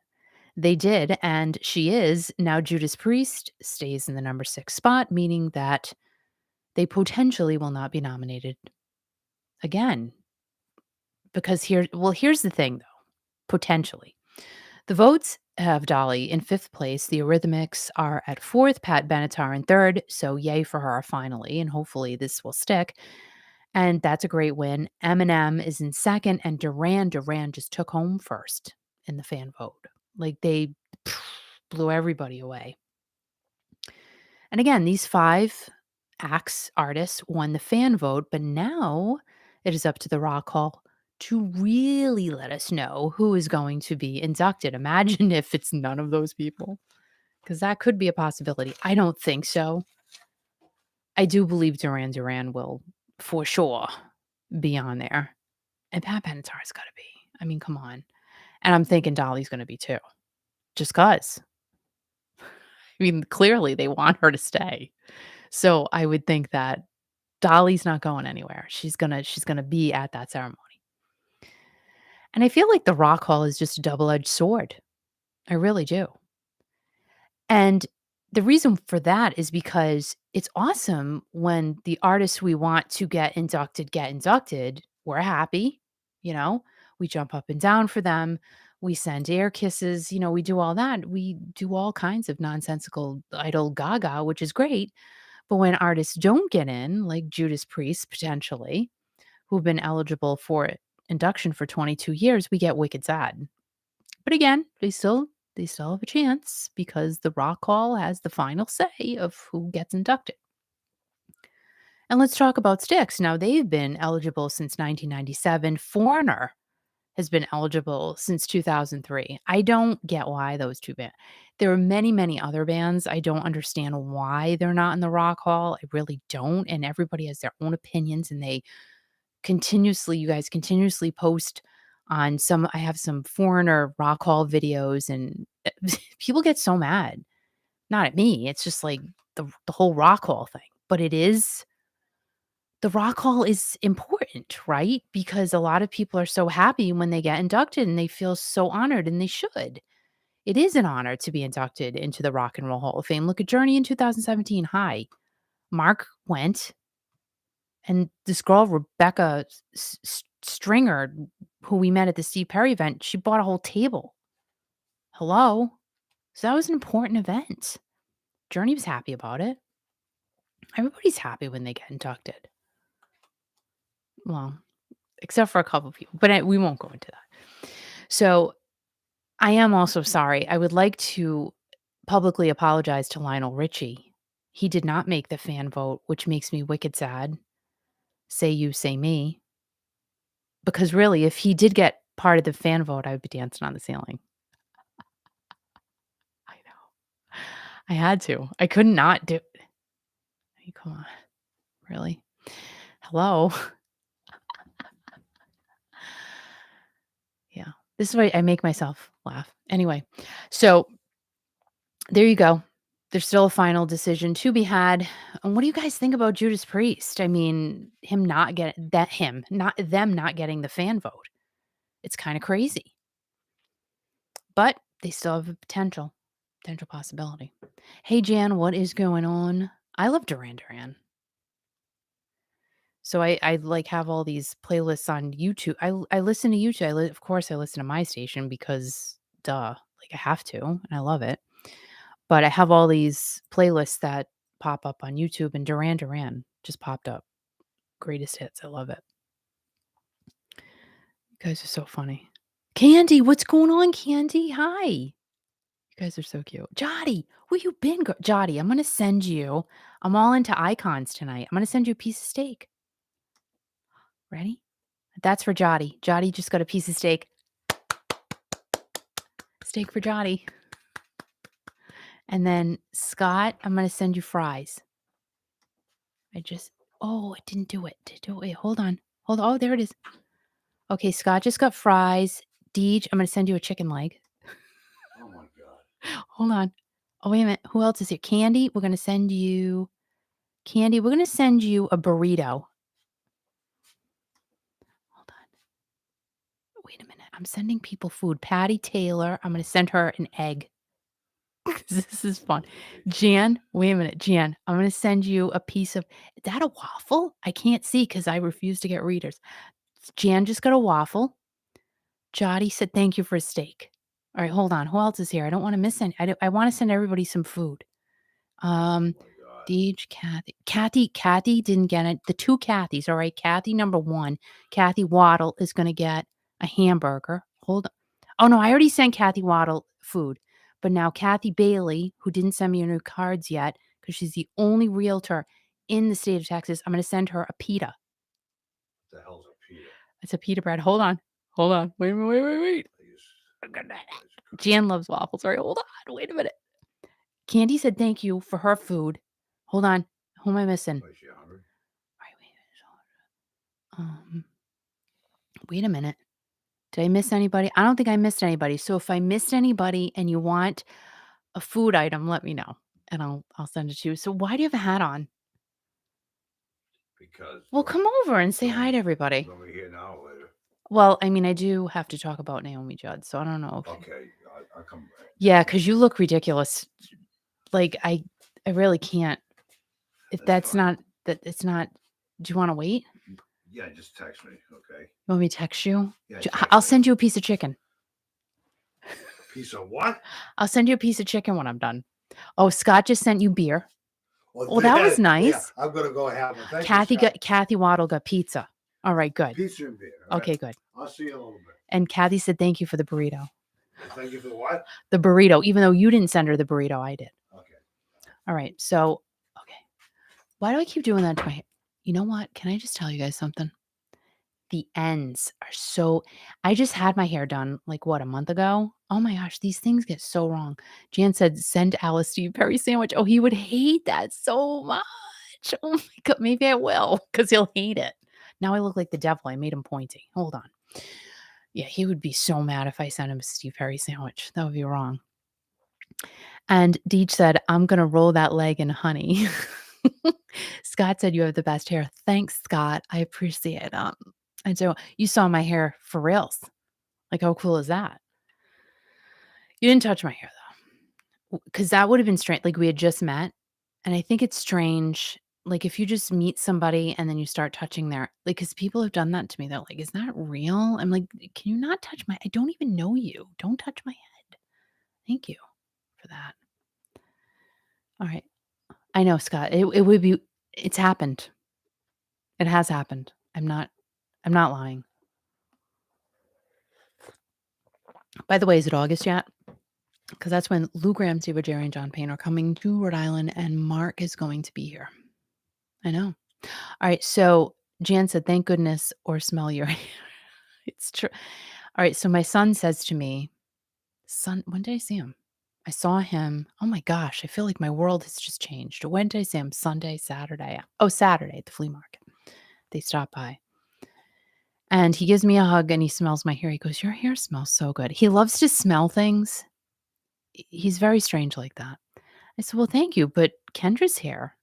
They did, and she is. Now Judas Priest stays in the number 6 spot, meaning that they potentially will not be nominated again. Because here's the thing though, potentially. The votes have Dolly in 5th place. The Eurythmics are at 4th, Pat Benatar in 3rd. So yay for her finally, and hopefully this will stick. And that's a great win. Eminem is in 2nd, and Duran just took home 1st in the fan vote. Like they blew everybody away. And again, these 5 artists won the fan vote, but now it is up to the Rock Hall to really let us know who is going to be inducted. Imagine if it's none of those people, because that could be a possibility. I don't think so. I do believe Duran will for sure be on there. And Pat Benatar's got to be. I mean, come on. And I'm thinking Dolly's going to be too, just because. I mean, clearly they want her to stay. So I would think that Dolly's not going anywhere. She's gonna be at that ceremony. And I feel like the Rock Hall is just a double-edged sword. I really do. And the reason for that is because it's awesome when the artists we want to get inducted. We're happy, you know? We jump up and down for them. We send air kisses, we do all that. We do all kinds of nonsensical idol gaga, which is great. But when artists don't get in, like Judas Priest potentially, who've been eligible for induction for 22 years, we get wicked sad. But again, they still have a chance because the Rock Hall has the final say of who gets inducted. And let's talk about Styx. Now, they've been eligible since 1997. Foreigner has been eligible since 2003. I don't get why those two bands. There are many, many other bands. I don't understand why they're not in the Rock Hall. I really don't. And everybody has their own opinions and you guys continuously post on I have some Foreigner Rock Hall videos and people get so mad. Not at me. It's just like the whole Rock Hall thing. But the Rock Hall is important, right? Because a lot of people are so happy when they get inducted and they feel so honored, and they should. It is an honor to be inducted into the Rock and Roll Hall of Fame. Look at Journey in 2017. Hi. Mark went, and this girl, Rebecca Stringer, who we met at the Steve Perry event, she bought a whole table. Hello? So that was an important event. Journey was happy about it. Everybody's happy when they get inducted. Well, except for a couple people, but we won't go into that. So I am also sorry. I would like to publicly apologize to Lionel Richie. He did not make the fan vote, which makes me wicked sad. Say you, say me. Because really, if he did get part of the fan vote, I would be dancing on the ceiling. I know. I had to. I could not do. Hey, come on. Really? Hello? Yeah. This is why I make myself laugh. Anyway, so there you go. There's still a final decision to be had. And what do you guys think about Judas Priest? I mean, them not getting the fan vote. It's kind of crazy. But they still have a potential possibility. Hey Jan, what is going on? I love Duran Duran. So I like have all these playlists on YouTube. I listen to YouTube. Of course I listen to my station because duh, like I have to, and I love it. But I have all these playlists that pop up on YouTube, and Duran Duran just popped up. Greatest hits. I love it. You guys are so funny. Candy, what's going on, Candy? Hi. You guys are so cute. Jotty, where you been? Jotty, I'm going to send you. I'm all into icons tonight. I'm going to send you a piece of steak. Ready? That's for Jotty. Jotty just got a piece of steak. Steak for Jotty. And then Scott, I'm going to send you fries. I didn't do it. Wait, hold on. Oh, there it is. Okay, Scott just got fries. Deej, I'm going to send you a chicken leg. Oh my God. Hold on. Oh, wait a minute. Who else is here? Candy, we're going to send you a burrito. Hold on. Wait a minute. I'm sending people food. Patty Taylor, I'm going to send her an egg. This is fun. Jan, wait a minute. Jan, I'm going to send you a piece of, is that a waffle? I can't see because I refuse to get readers. Jan just got a waffle. Jotty said thank you for a steak. All right, hold on. Who else is here? I don't want to miss any. I want to send everybody some food. Deej, Kathy didn't get it. The two Kathys, all right. Kathy number 1, Kathy Waddle is going to get a hamburger. Hold on. Oh no, I already sent Kathy Waddle food. But now Kathy Bailey, who didn't send me any cards yet, because she's the only realtor in the state of Texas, I'm going to send her a pita. What the hell's a pita? It's a pita bread. Hold on. Wait. Jan loves waffles. All right, hold on. Wait a minute. Candy said thank you for her food. Hold on. Who am I missing? Is she hungry? Wait a minute. Did I miss anybody? I don't think I missed anybody. So if I missed anybody and you want a food item, let me know and I'll send it to you. So why do you have a hat on? Because. Well, come over and say hi to everybody. Are we here now or later? Well, I mean, I do have to talk about Naomi Judd, so I don't know. Okay, I'll come back. Yeah, because you look ridiculous. Like I really can't. If That's that's fine. not that it's not do you wanna wait? Yeah, just text me, okay? You want me to text you? Yeah, J text I'll me. send you a piece of chicken. A piece of what? I'll send you a piece of chicken when I'm done. Oh, Scott just sent you beer. Well, Oh, that was yeah, nice. I'm gonna go have one. Thank you, Scott. Kathy Waddle got pizza. Alright, good. Pizza and beer. All right. Okay, good. I'll see you in a little bit. And Kathy said thank you for the burrito. Thank you for the what? The burrito, even though you didn't send her the burrito, I did. Okay. Alright, so okay. Why do I keep doing that to my hair? You know what? Can I just tell you guys something? The ends are so I just had my hair done, like, what, a month ago? Oh my gosh, these things get so wrong. Jan said, "Send Alice Steve Perry sandwich." Oh, he would hate that so much. Oh my god, maybe I will, because 'cause he'll hate it. Now I look like the devil, I made him pointy. Hold on. Yeah, he would be so mad if I sent him a Steve Perry sandwich. That would be wrong. And Deej said, "I'm gonna roll that leg in honey." Scott said, "You have the best hair." Thanks, Scott. I appreciate it. And so you saw my hair for reals. Like, how cool is that? You didn't touch my hair though, because that would have been strange. Like we had just met, and I think it's strange. Like if you just meet somebody and then you start touching their like, because people have done that to me. They're like, "Is that real?" I'm like, "Can you not touch my? I don't even know you. Don't touch my head." Thank you for that. All right. I know, Scott. It would be it's happened. It has happened. I'm not lying. By the way, is it August yet? Because that's when Lou Graham, Steve Jerry, and John Payne are coming to Rhode Island, and Mark is going to be here. I know. All right. So Jan said, "Thank goodness," or "Smell your hair." It's true. All right. So my son says to me, "Son, when did I see him? I saw him. Oh my gosh, I feel like my world has just changed. When did I see him? Sunday, Saturday. Oh, Saturday at the flea market. They stopped by. And he gives me a hug and he smells my hair. He goes, "Your hair smells so good." He loves to smell things. He's very strange like that. I said, "Well, thank you, but Kendra's hair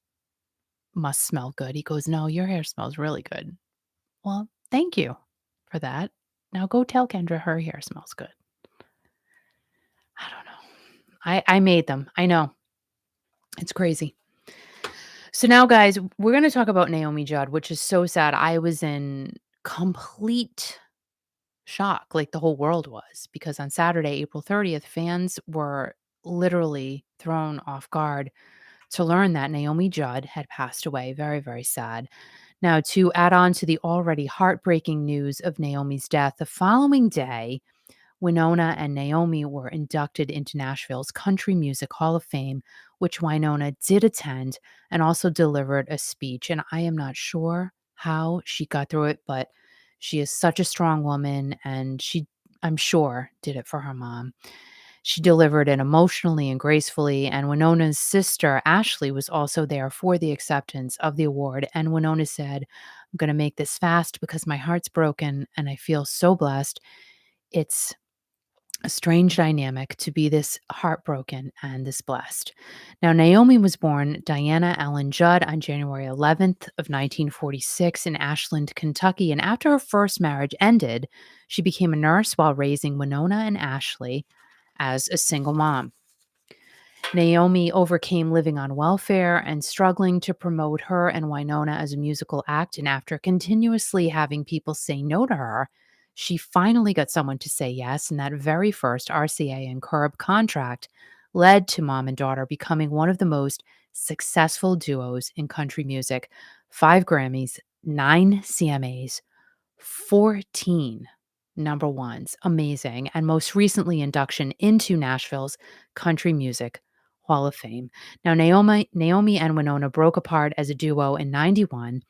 must smell good." He goes, "No, your hair smells really good." Well, thank you for that. Now go tell Kendra her hair smells good. I don't know. I made them. I know. It's crazy. So now, guys, we're going to talk about Naomi Judd, which is so sad. I was in complete shock, like the whole world was, because on Saturday, April 30th, fans were literally thrown off guard to learn that Naomi Judd had passed away. Very, very sad. Now, to add on to the already heartbreaking news of Naomi's death, the following day, Winona and Naomi were inducted into Nashville's Country Music Hall of Fame, which Winona did attend and also delivered a speech. And I am not sure how she got through it, but she is such a strong woman and she, I'm sure, did it for her mom. She delivered it emotionally and gracefully, and Winona's sister, Ashley, was also there for the acceptance of the award. And Winona said, "I'm going to make this fast because my heart's broken and I feel so blessed. It's a strange dynamic to be this heartbroken and this blessed." Now, Naomi was born Diana Allen Judd on January 11th of 1946 in Ashland, Kentucky, and after her first marriage ended, she became a nurse while raising Winona and Ashley as a single mom. Naomi overcame living on welfare and struggling to promote her and Winona as a musical act. And after continuously having people say no to her, she finally got someone to say yes. And that very first RCA and Curb contract led to mom and daughter becoming one of the most successful duos in country music. 5 Grammys, 9 CMAs, 14 number ones. Amazing. And most recently, induction into Nashville's Country Music Hall of Fame. Now, Naomi and Winona broke apart as a duo in 91,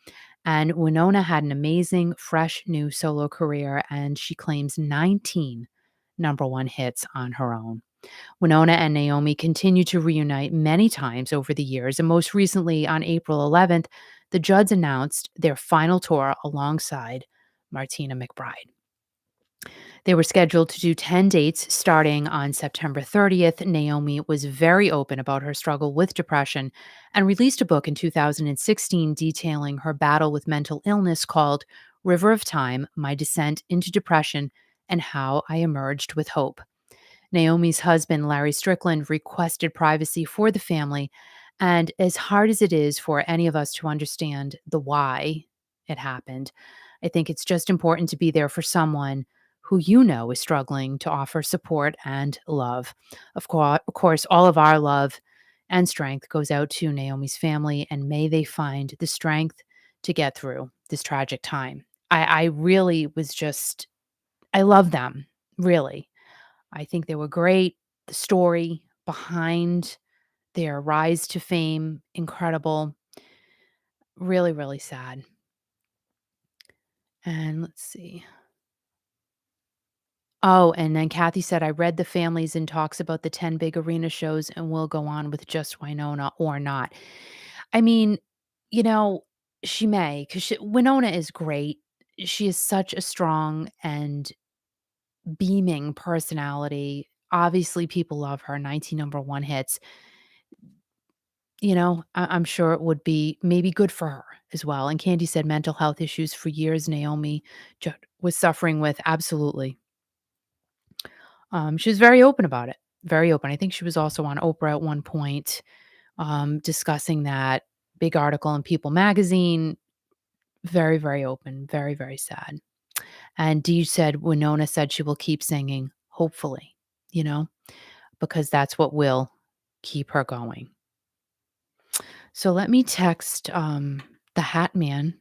and Winona had an amazing, fresh new solo career, and she claims 19 number one hits on her own. Winona and Naomi continue to reunite many times over the years, and most recently on April 11th, the Judds announced their final tour alongside Martina McBride. They were scheduled to do 10 dates starting on September 30th. Naomi was very open about her struggle with depression and released a book in 2016 detailing her battle with mental illness called River of Time: My Descent into Depression and How I Emerged with Hope. Naomi's husband, Larry Strickland, requested privacy for the family, And as hard as it is for any of us to understand the why it happened, I think it's just important to be there for someone who is struggling to offer support and love. Of course, all of our love and strength goes out to Naomi's family, and may they find the strength to get through this tragic time. I really was just, I love them, really. I think they were great. The story behind their rise to fame, incredible. Really, really sad. And let's see. Oh, and then Kathy said, I read the families and talks about the 10 big arena shows and will go on with just Winona or not. I mean, you know, she may, because Winona is great. She is such a strong and beaming personality. Obviously, people love her 19 number one hits. I'm sure it would be maybe good for her as well. And Candy said mental health issues for years Naomi Judd was suffering with. Absolutely. She was very open about it. Very open. I think she was also on Oprah at one point, discussing that big article in People magazine. Very, very open. Very, very sad. And Dee said Winona said she will keep singing, hopefully, you know, because that's what will keep her going. So let me text the Hat Man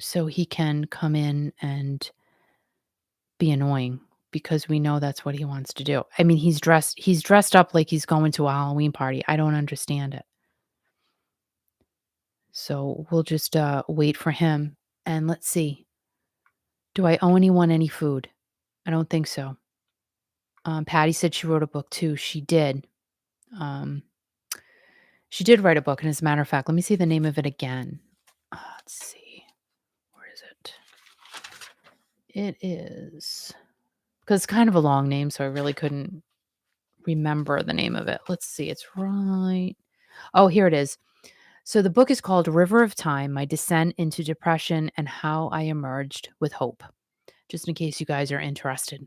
so he can come in and be annoying, because we know that's what he wants to do. I mean, he's dressed up like he's going to a Halloween party. I don't understand it. So we'll just wait for him, and let's see. Do I owe anyone any food? I don't think so. Patty said she wrote a book too. She did. Um, she did write a book, and as a matter of fact, let me see the name of it again. Let's see. Where is it? It is, because it's kind of a long name, so I really couldn't remember the name of it. Let's see. It's right. Oh, here it is. So the book is called River of Time: My Descent into Depression and How I Emerged with Hope. Just in case you guys are interested.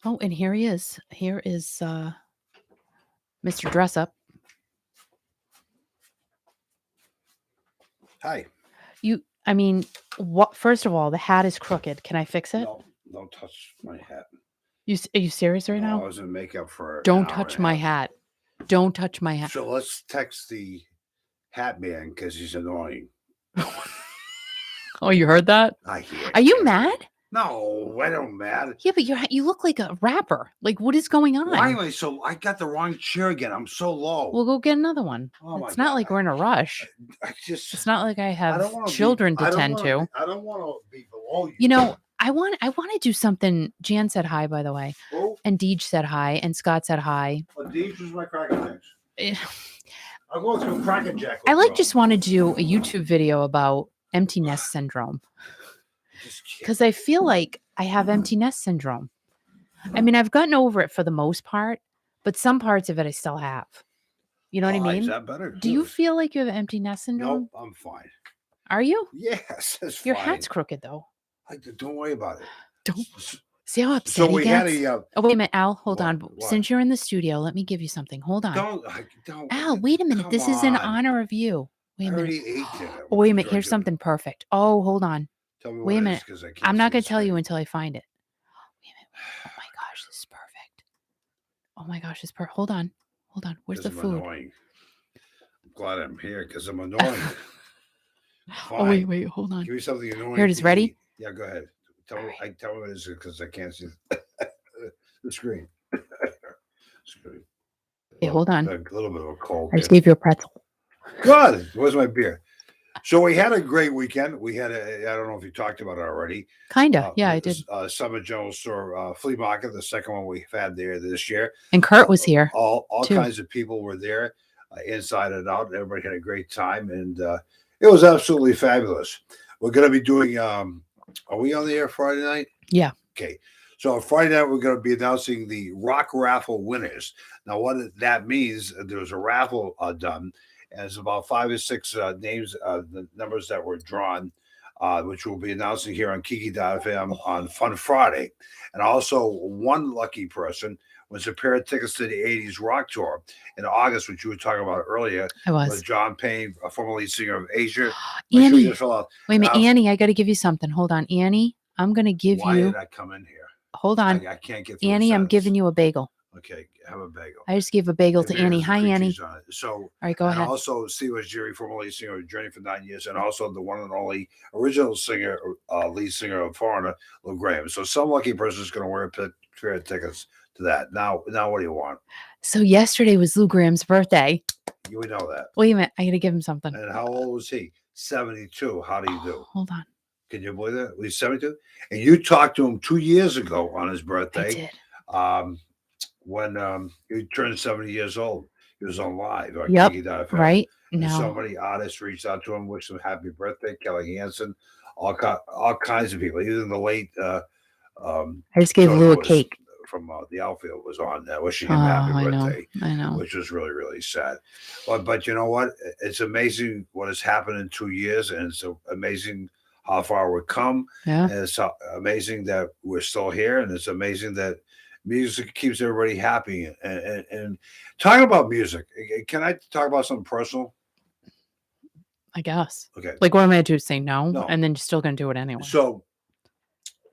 Oh, and here he is. Here is Mr. Dress Up. Hi. I mean, what? First of all, the hat is crooked. Can I fix it? No, don't touch my hat. Are you serious right No, I now? was in makeup for an Don't hour touch and a my half. hat. Don't touch my hat. So let's text the Hat Man because he's annoying. Oh, you heard that? I hear. Are you mad? No, I don't mad. Yeah, but you look like a rapper. Like, what is going on? Why am I so? I got the wrong chair again. I'm so low. We'll go get another one. Oh It's my not God. like we're in a rush. It's not like I have children to tend to. I don't want to be below you. You know, I want to do something. Jan said hi, by the way. Oh, And Deej said hi, and Scott said hi. Deej was my Cracker Eh, Jacks. I'll go through Cracker Jack. I just want to do a YouTube video about empty nest syndrome, because I feel like I have empty nest syndrome. I mean, I've gotten over it for the most part, but some parts of it I still have. You know what I mean? Is that better? Do you feel like you have empty nest syndrome? Nope, I'm fine. Are you? Yes, it's Your fine. hat's crooked, though. Don't worry about it. Don't. See how upset he had gets? a. Oh, wait a minute, Al. Hold on. What? Since you're in the studio, let me give you something. Hold on. Don't. Al, wait a minute. This is in honor of you. Wait a minute. already ate dinner. Oh, wait a minute. Here's something perfect. Oh, hold on. Tell me Wait a what it minute. is, 'cause I can't I'm not see going the to tell you screen. until I find it. Wait a minute. Oh my gosh, this is perfect. Oh my gosh, it's perfect. Hold on. Hold on. Where's the 'Cause I'm food? annoying. I'm glad I'm here because I'm annoying. Oh, wait. Hold on. Give me something annoying. Here it is. Ready? Yeah, go ahead. Tell me what it is because I can't see the screen. Screen. Okay, hold on. A little bit of a cold. I just gave you a pretzel. Good. Where's my beer? So we had a great weekend. We had I don't know if you talked about it already. Kinda. Yeah, I did. Summit General Store Flea Market, the second one we've had there this year. And Kurt was here. All too. kinds of people were there, inside and out. Everybody had a great time, and it was absolutely fabulous. We're going to be doing. Are we on the air Friday night? Yeah. Okay. So on Friday night, we're going to be announcing the Rock Raffle winners. Now, what that means, there was a raffle done, and it's about 5 or 6 names, the numbers that were drawn, which we'll be announcing here on Kiki.fm on Fun Friday. And also, one lucky person was a pair of tickets to the 80s rock tour in August, which you were talking about earlier, I with was. John Payne, a former lead singer of Asia. My shoe Annie, just fell off. wait a minute, Now, Annie, I got to give you something. Hold on, Annie. I'm going to give why did you. I come in here? Hold on, I can't get through a Annie. I'm giving sentence. you a bagel. Okay, have a bagel. I just gave a bagel to Maybe it Annie. has the Hi, cream Annie. cheese on it. So, All right, go and ahead. also Steve was Jerry, formerly singer of Journey for 9 years, and also the one and only original singer, lead singer of Foreigner, Lou Graham. So some lucky person is going to wear a pair of tickets to that. Now, what do you want? So yesterday was Lou Graham's birthday. You would know that. Wait a minute, I got to give him something. And how old was he? 72. How do you do? Hold on. Can you believe that? He's 72? And you talked to him 2 years ago on his I birthday. did. When he turned 70 years old. He was on live on Yep. Kiki.fm. Right. And so No. many artists reached out to him, wished him happy birthday. Kelly Hansen, all kinds of people. Even the late I just gave Joe Lou a Louis cake. from the outfield was on wishing Oh, him happy I know. birthday, I know. which was really, really sad. But you know what? It's amazing what has happened in 2 years, and it's amazing how far we've come. Yeah. And it's amazing that we're still here, and it's amazing that music keeps everybody happy. And talking about music, can I talk about something personal? I guess. Okay. Like, what am I going to do? Say no? No. And then you're still going to do it anyway. So,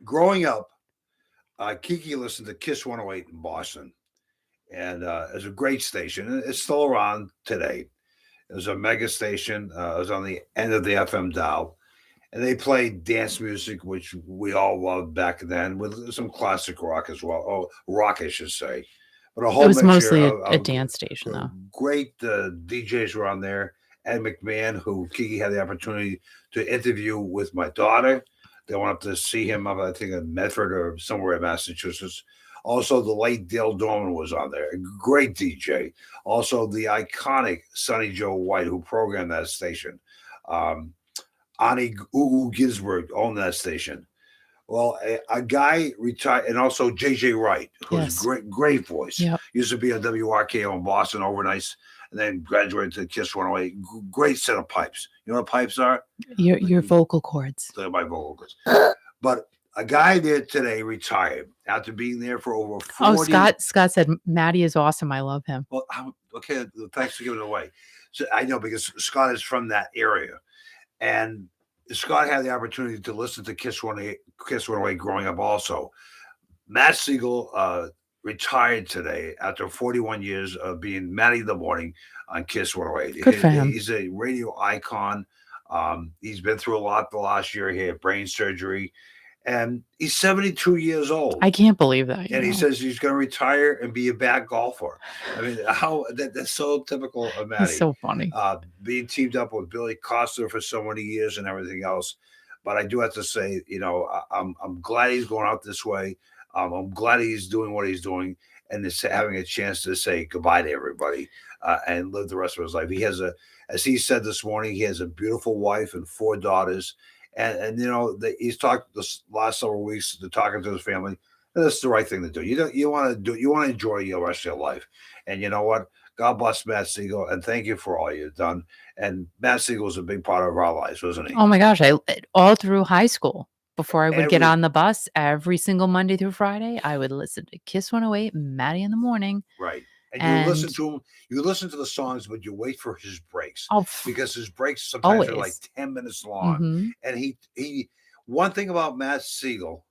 growing up, Kiki listened to Kiss 108 in Boston. And it's a great station. It's still around today. It was a mega station. It was on the end of the FM dial. And they played dance music, which we all loved back then, with some classic rock as well. Oh, rock, I should say. But a whole it was mixture mostly of a dance station, though. great DJs were on there. Ed McMahon, who Kiki had the opportunity to interview with my daughter. They went up to see him up, I think, in Medford or somewhere in Massachusetts. Also, the late Dale Dorman was on there. A great DJ. Also, the iconic Sonny Joe White, who programmed that station. Ani Ginsberg owned that station. Well, a guy retired, and also J.J. Wright, who's great voice. Yep. Used to be a WRKO in Boston overnights, and then graduated to Kiss 108. Great set of pipes. You know what pipes are? Your vocal cords. They're my vocal cords. But a guy there today retired after being there for over 40. Oh, Scott said, Maddie is awesome. I love him. Well, okay, thanks for giving it away. So I know, because Scott is from that area. And Scott had the opportunity to listen to Kiss 108 growing up also. Matt Siegel retired today after 41 years of being Matty in the Morning on Kiss 108. Good for him. He's a radio icon. He's been through a lot the last year. He had brain surgery. And he's 72 years old. I can't believe that. And he says he's going to retire and be a bad golfer. I mean, that's so typical of Matty. It's so funny. Being teamed up with Billy Costa for so many years and everything else. But I do have to say, I'm glad he's going out this way. I'm glad he's doing what he's doing, and is having a chance to say goodbye to everybody and live the rest of his life. He has as he said this morning, he has a beautiful wife and 4 daughters. And he's talked this last several weeks to talking to his family. And that's the right thing to do. You want to enjoy the rest of your life. And you know what? God bless Matt Siegel, and thank you for all you've done. And Matt Siegel was a big part of our lives, wasn't he? Oh my gosh! All through high school, before I would get on the bus every single Monday through Friday, I would listen to Kiss 108, Maddie in the Morning. Right. And you listen to him, you listen to the songs, but you wait for his breaks. Oh, because his breaks sometimes are like 10 minutes long. Mm-hmm. And he one thing about Matt Siegel,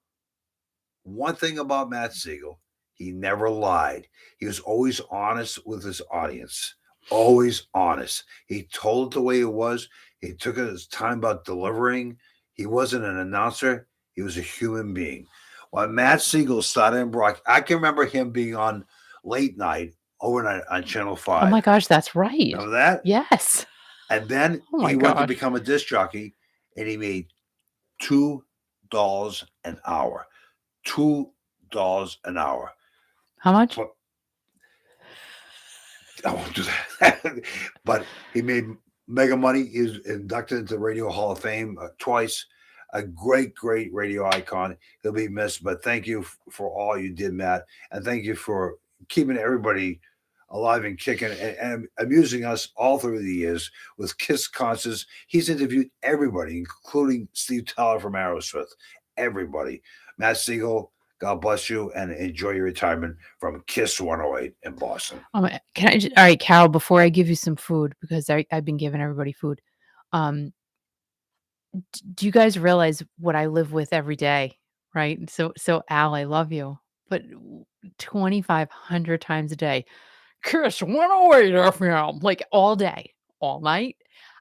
he never lied. He was always honest with his audience. Always honest. He told it the way it was. He took his time about delivering. He wasn't an announcer. He was a human being. When Matt Siegel started in Brock, I can remember him being on late night overnight on Channel 5. Oh my gosh, that's right. Remember that? Yes. And then he went to become a disc jockey, and he made $2 an hour. $2 an hour. How much? I won't do that. But he made mega money. He was inducted into the Radio Hall of Fame twice. A great, great radio icon. He'll be missed. But thank you for all you did, Matt. And thank you for keeping everybody alive and kicking and amusing us all through the years with Kiss concerts. He's interviewed everybody, including Steve Tyler from Aerosmith. Everybody. Matt Siegel, God bless you and enjoy your retirement from Kiss 108 in Boston. Can I all right, Carol, before I give you some food, because I've been giving everybody food. Um, do you guys realize what I live with every day, right? So Al, I love you, but 2,500 times a day, Kiss 108 FM, like all day, all night.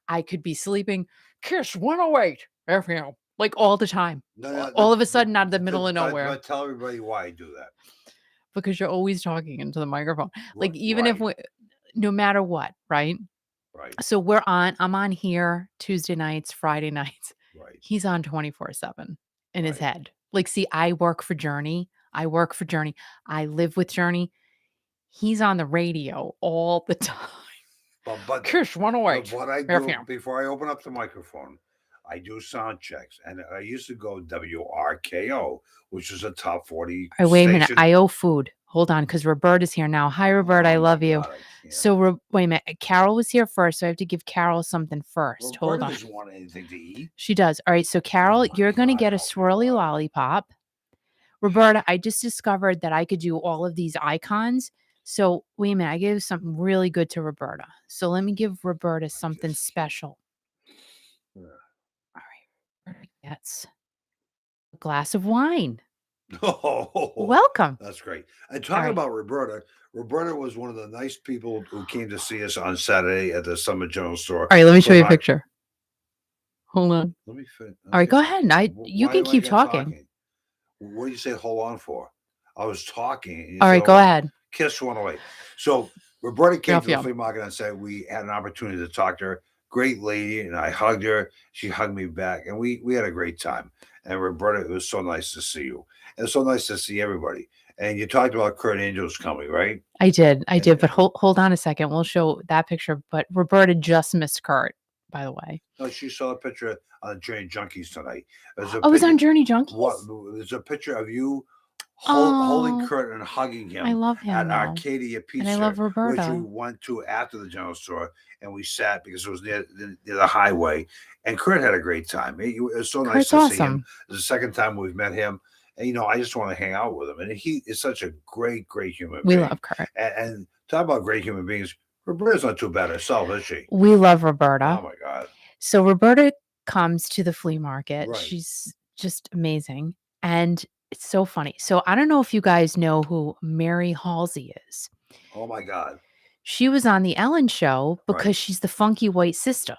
I could be sleeping, Kiss 108 FM, like all the time. No, no, All of a sudden, out of the middle of nowhere, but tell everybody why I do that. because you're always talking into the microphone. Like Right, even if we, no matter what, right? right, So I'm on here Tuesday nights, Friday nights. right, He's on 24/7 in his right. head. Like, see, I work for Journey. I work for Journey. I live with Journey. He's on the radio all the time. But Kiss but 108 what I do FM. before I open up the microphone, I do sound checks, and I used to go WRKO, which is a top 40 All right, wait a minute. station. I owe food. Hold on, because Roberta's here now. Hi, Roberta. I Oh my love you. God, I can't. So, wait a minute. Carol was here first, so I have to give Carol something first. Hold Roberta on. doesn't want anything to eat. She does. All right. So, Carol, my you're going to God, get a help me, swirly Lord. lollipop. Roberta, I just discovered that I could do all of these icons. So, wait a minute. I gave something really good to Roberta. So, let me give Roberta something special. Yeah. All right. Roberta gets a glass of wine. Oh, Welcome. that's great. And talking right. about Roberta, Roberta was one of the nice people who came to see us on Saturday at the Summit General Store. All right. Let me show from you a our- picture. Hold on. Let me finish. All right. Go ahead. You Why can am I keep not talking. What do you say hold on for? I was talking. And you All said, right. Go "Hold on." ahead. Kiss 108. So Roberta came to the Yum. flea market and said we had an opportunity to talk to her. Great lady, and I hugged her. She hugged me back, and we had a great time. And Roberta, it was so nice to see you. And it's so nice to see everybody. And you talked about Kurt Angel's coming, right? I did. And- But hold on a second. We'll show that picture. But Roberta just missed Kurt, by the way. No, she saw a picture on Journey Junkies tonight. There's a Oh, it was picture- on Journey Junkies? What? There's a picture of you holding Oh, Kurt and hugging him I love him at now. Arcadia Pizza, And I love which we Roberta. went to after the general store, and we sat because it was near the highway. And Kurt had a great time. It was so nice Kurt's to see him. awesome. It's the second time we've met him. And, I just want to hang out with him. And he is such a great, great human We being. love Kurt. And talk about great human beings. Roberta's not too bad herself, is she? We love Roberta. Oh, my God. So Roberta comes to the flea market. Right. She's just amazing. And it's so funny. So I don't know if you guys know who Mary Halsey is. Oh, my God. She was on the Ellen show because Right. she's the funky white sister.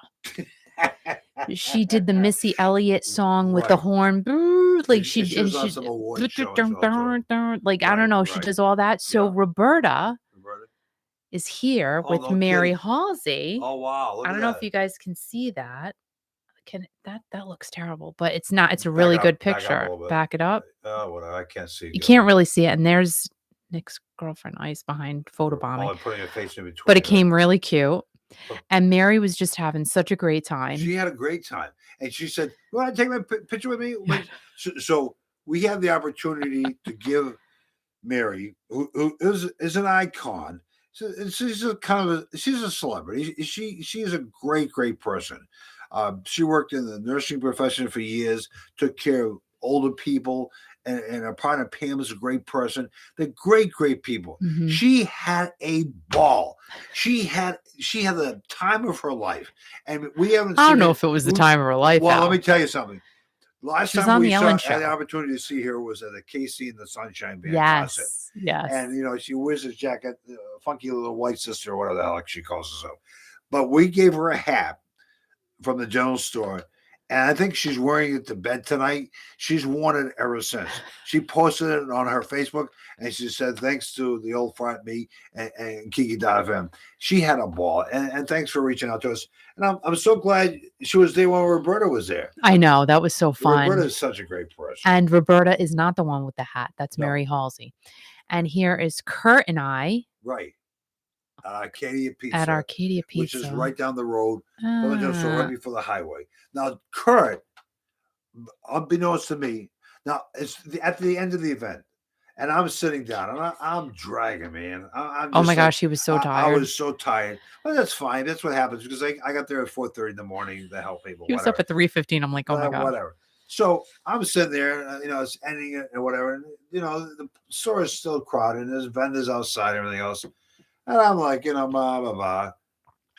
She did the Missy Elliott song with the Right. horn. Like She was on some award show as well, too. like I don't know, she Right. does all that. So Yeah. Roberta Roberta? is here Oh, with no Mary kidding. Halsey. Oh, wow. Look I at don't know if that. you guys can see that. That looks terrible, but it's not. It's a Back really up, good back up a picture. little bit. Back it up. Oh, well, I can't see. You can't really see it. And there's Nick's girlfriend Ice behind photobombing. I'm putting a face in between. But it came really cute. But- And Mary was just having such a great time. She had a great time. And she said, "You want to take my picture with me?" So we had the opportunity to give Mary, who is an icon. She's a celebrity. She is a great person. She worked in the nursing profession for years, took care of older people, and her partner Pam is a great person. They're great people. Mhm. She had a ball. She had the time of her life, and we haven't. I don't seen know it- if it was the time of her life. Well, Al. let me tell you something. Last She was time on we the Ellen had the show. opportunity to see her was at the KC and the Sunshine Band concert. Yes. And she wears this jacket, funky little white sister, or whatever the hell she calls herself. But we gave her a hat from the general store, and I think she's wearing it to bed tonight. She's worn it ever since. She posted it on her Facebook, and she said, "Thanks to the old front me and Kiki.fm." She had a ball, and thanks for reaching out to us. And I'm so glad she was there when Roberta was there. I know. That was so fun. Roberta is such a great person. And Roberta is not the one with the hat. That's No. Mary Halsey. And here is Kurt and I Right. Arcadia Pizza. at Arcadia Pizza. Which is right down the road. So right before the highway. Now, Kurt, unbeknownst to me, now it's at the end of the event, and I'm sitting down, and I'm dragging, man. I'm Oh just my like, gosh, he was so I tired. was so tired. But that's fine. That's what happens because I got there at 4:30 in the morning to help people. He was up at 3:15. I'm like, oh my God. Whatever. So I'm sitting there, it's ending it and whatever. And, the store is still crowded. And there's vendors outside and everything else. And I'm like, blah, blah, blah.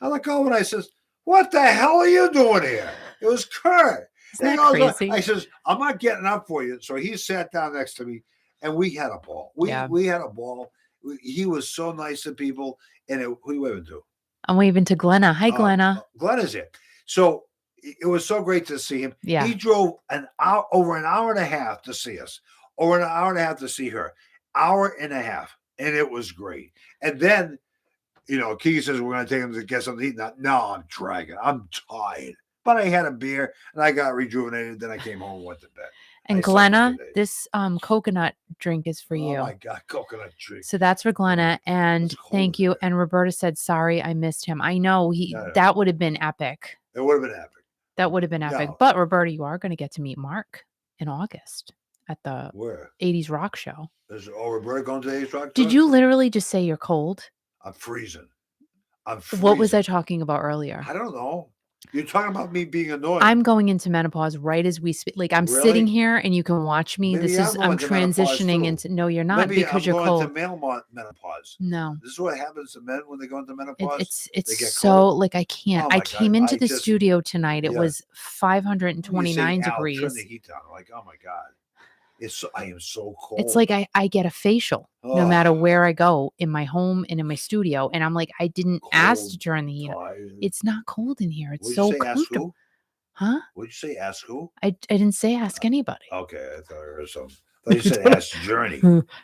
I look over and I says, what the hell are you doing here? It was Kurt. Isn't that crazy? I says, I'm not getting up for you. So he sat down next to me and we had a ball. We had a ball. He was so nice to people. And who are you waving to? I'm waving to Glenna. Hi, Glenna. Glenna's here. So it was so great to see him. Yeah. He drove over an hour and a half to see us, over an hour and a half to see her, hour and a half. And it was great. And then, Kiki says, we're going to take him to get something to eat. No, I'm dragging. I'm tired. But I had a beer and I got rejuvenated. Then I came home and went to bed. And Glenna, this coconut drink is for you. Oh my God, coconut drink. So that's for Glenna. And thank you. And Roberta said, sorry, I missed him. I know that would have been epic. It would have been epic. That would have been epic. But Roberta, you are going to get to meet Mark in August at the 80s Rock Show. Roberta going to the 80s Rock Show? Did you literally just say you're cold? I'm freezing. What was I talking about earlier? I don't know. You're talking about me being annoying. I'm going into menopause right as we speak. Like I'm sitting here and you can watch me. I'm transitioning into. No, you're not because you're cold. Into male menopause. No. This is what happens to men when they go into menopause. It's so cold. Like I can't. I came into the studio tonight. It was 529 degrees. Turn the heat down. I'm like, oh my God. I am so cold. It's like I get a facial no matter where I go in my home and in my studio. And I'm like, I didn't ask to turn the heat up. It's not cold in here. It's so comfortable. Huh? What'd you say? Ask who? I didn't say ask anybody. Okay. I thought I heard something. I thought you said ask Journey.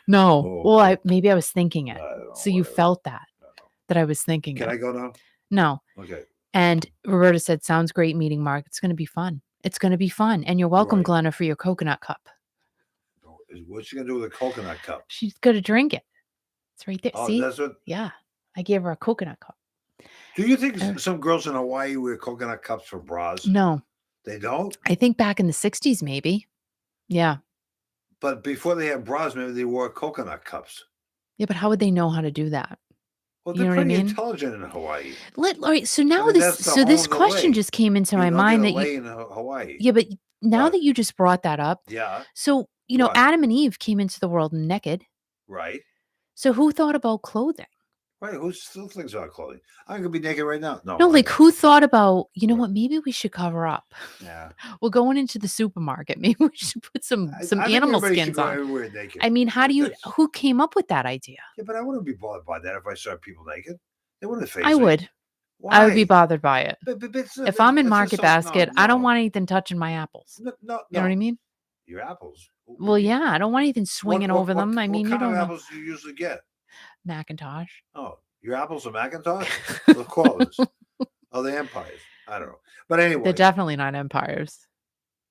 No. Well, maybe I was thinking it. So you felt that I was thinking it. Can I go now? No. Okay. And Roberta said, sounds great meeting Mark. It's going to be fun. It's going to be fun. And you're welcome, Glenna, for your coconut cup. What's she gonna do with a coconut cup? She's gonna drink it. It's right there. Oh, see? That's what? Yeah. I gave her a coconut cup. Do you think some girls in Hawaii wear coconut cups for bras? No. They don't? I think back in the 60s, maybe. Yeah. But before they had bras, maybe they wore coconut cups. Yeah, but how would they know how to do that? Well, they're pretty intelligent in Hawaii. All right. So now this question just came into my mind that in Hawaii. Yeah, but now that you just brought that up. Yeah. So, Adam and Eve came into the world naked. Right. So who thought about clothing? Right. Who still thinks about clothing? I'm gonna be naked right now. No, like who thought about, what, maybe we should cover up. Yeah. We're going into the supermarket. Maybe we should put some animal skins on. Naked. I mean, who came up with that idea? Yeah, but I wouldn't be bothered by that if I saw people naked. They wouldn't face I would. Why? I would be bothered by it. But if I'm in Market Basket, I don't want anything touching my apples. No. You know what I mean? Your apples? Well, yeah. I don't want anything swinging over them. I mean, what you don't kind know. of apples do you usually get? Macintosh. Oh, your apples are Macintosh? The qualities. Oh, the Empires. I don't know. But anyway. They're definitely not Empires.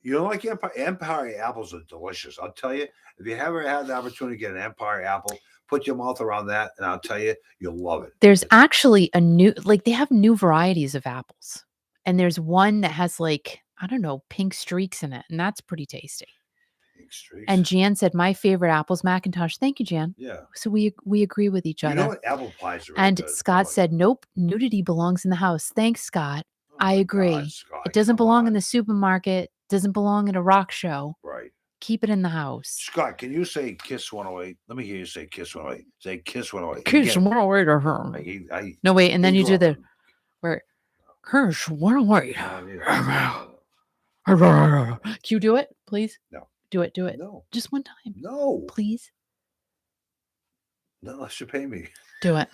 You don't like Empire? Empire apples are delicious. I'll tell you, if you ever had the opportunity to get an Empire apple, put your mouth around that, and I'll tell you, you'll love it. There's actually they have new varieties of apples. And there's one that has I don't know, pink streaks in it. And that's pretty tasty. Pink streaks. And Jan said, my favorite apple's Macintosh. Thank you, Jan. Yeah. So we agree with each other. You know what? Apple pies are really And good. Scott said, nope, nudity belongs in the house. Thanks, Scott. Oh I agree. God, Scott, it doesn't belong in the supermarket. Doesn't belong in a rock show. Right. Keep it in the house. Scott, can you say Kiss 108? Let me hear you say Kiss 108. Say Kiss 108. Kiss 108 or her. No, wait. And then you do the where Kiss 108. Can you do it, please? No. Do it. No. Just one time. No. Please. No, unless you pay me. Do it.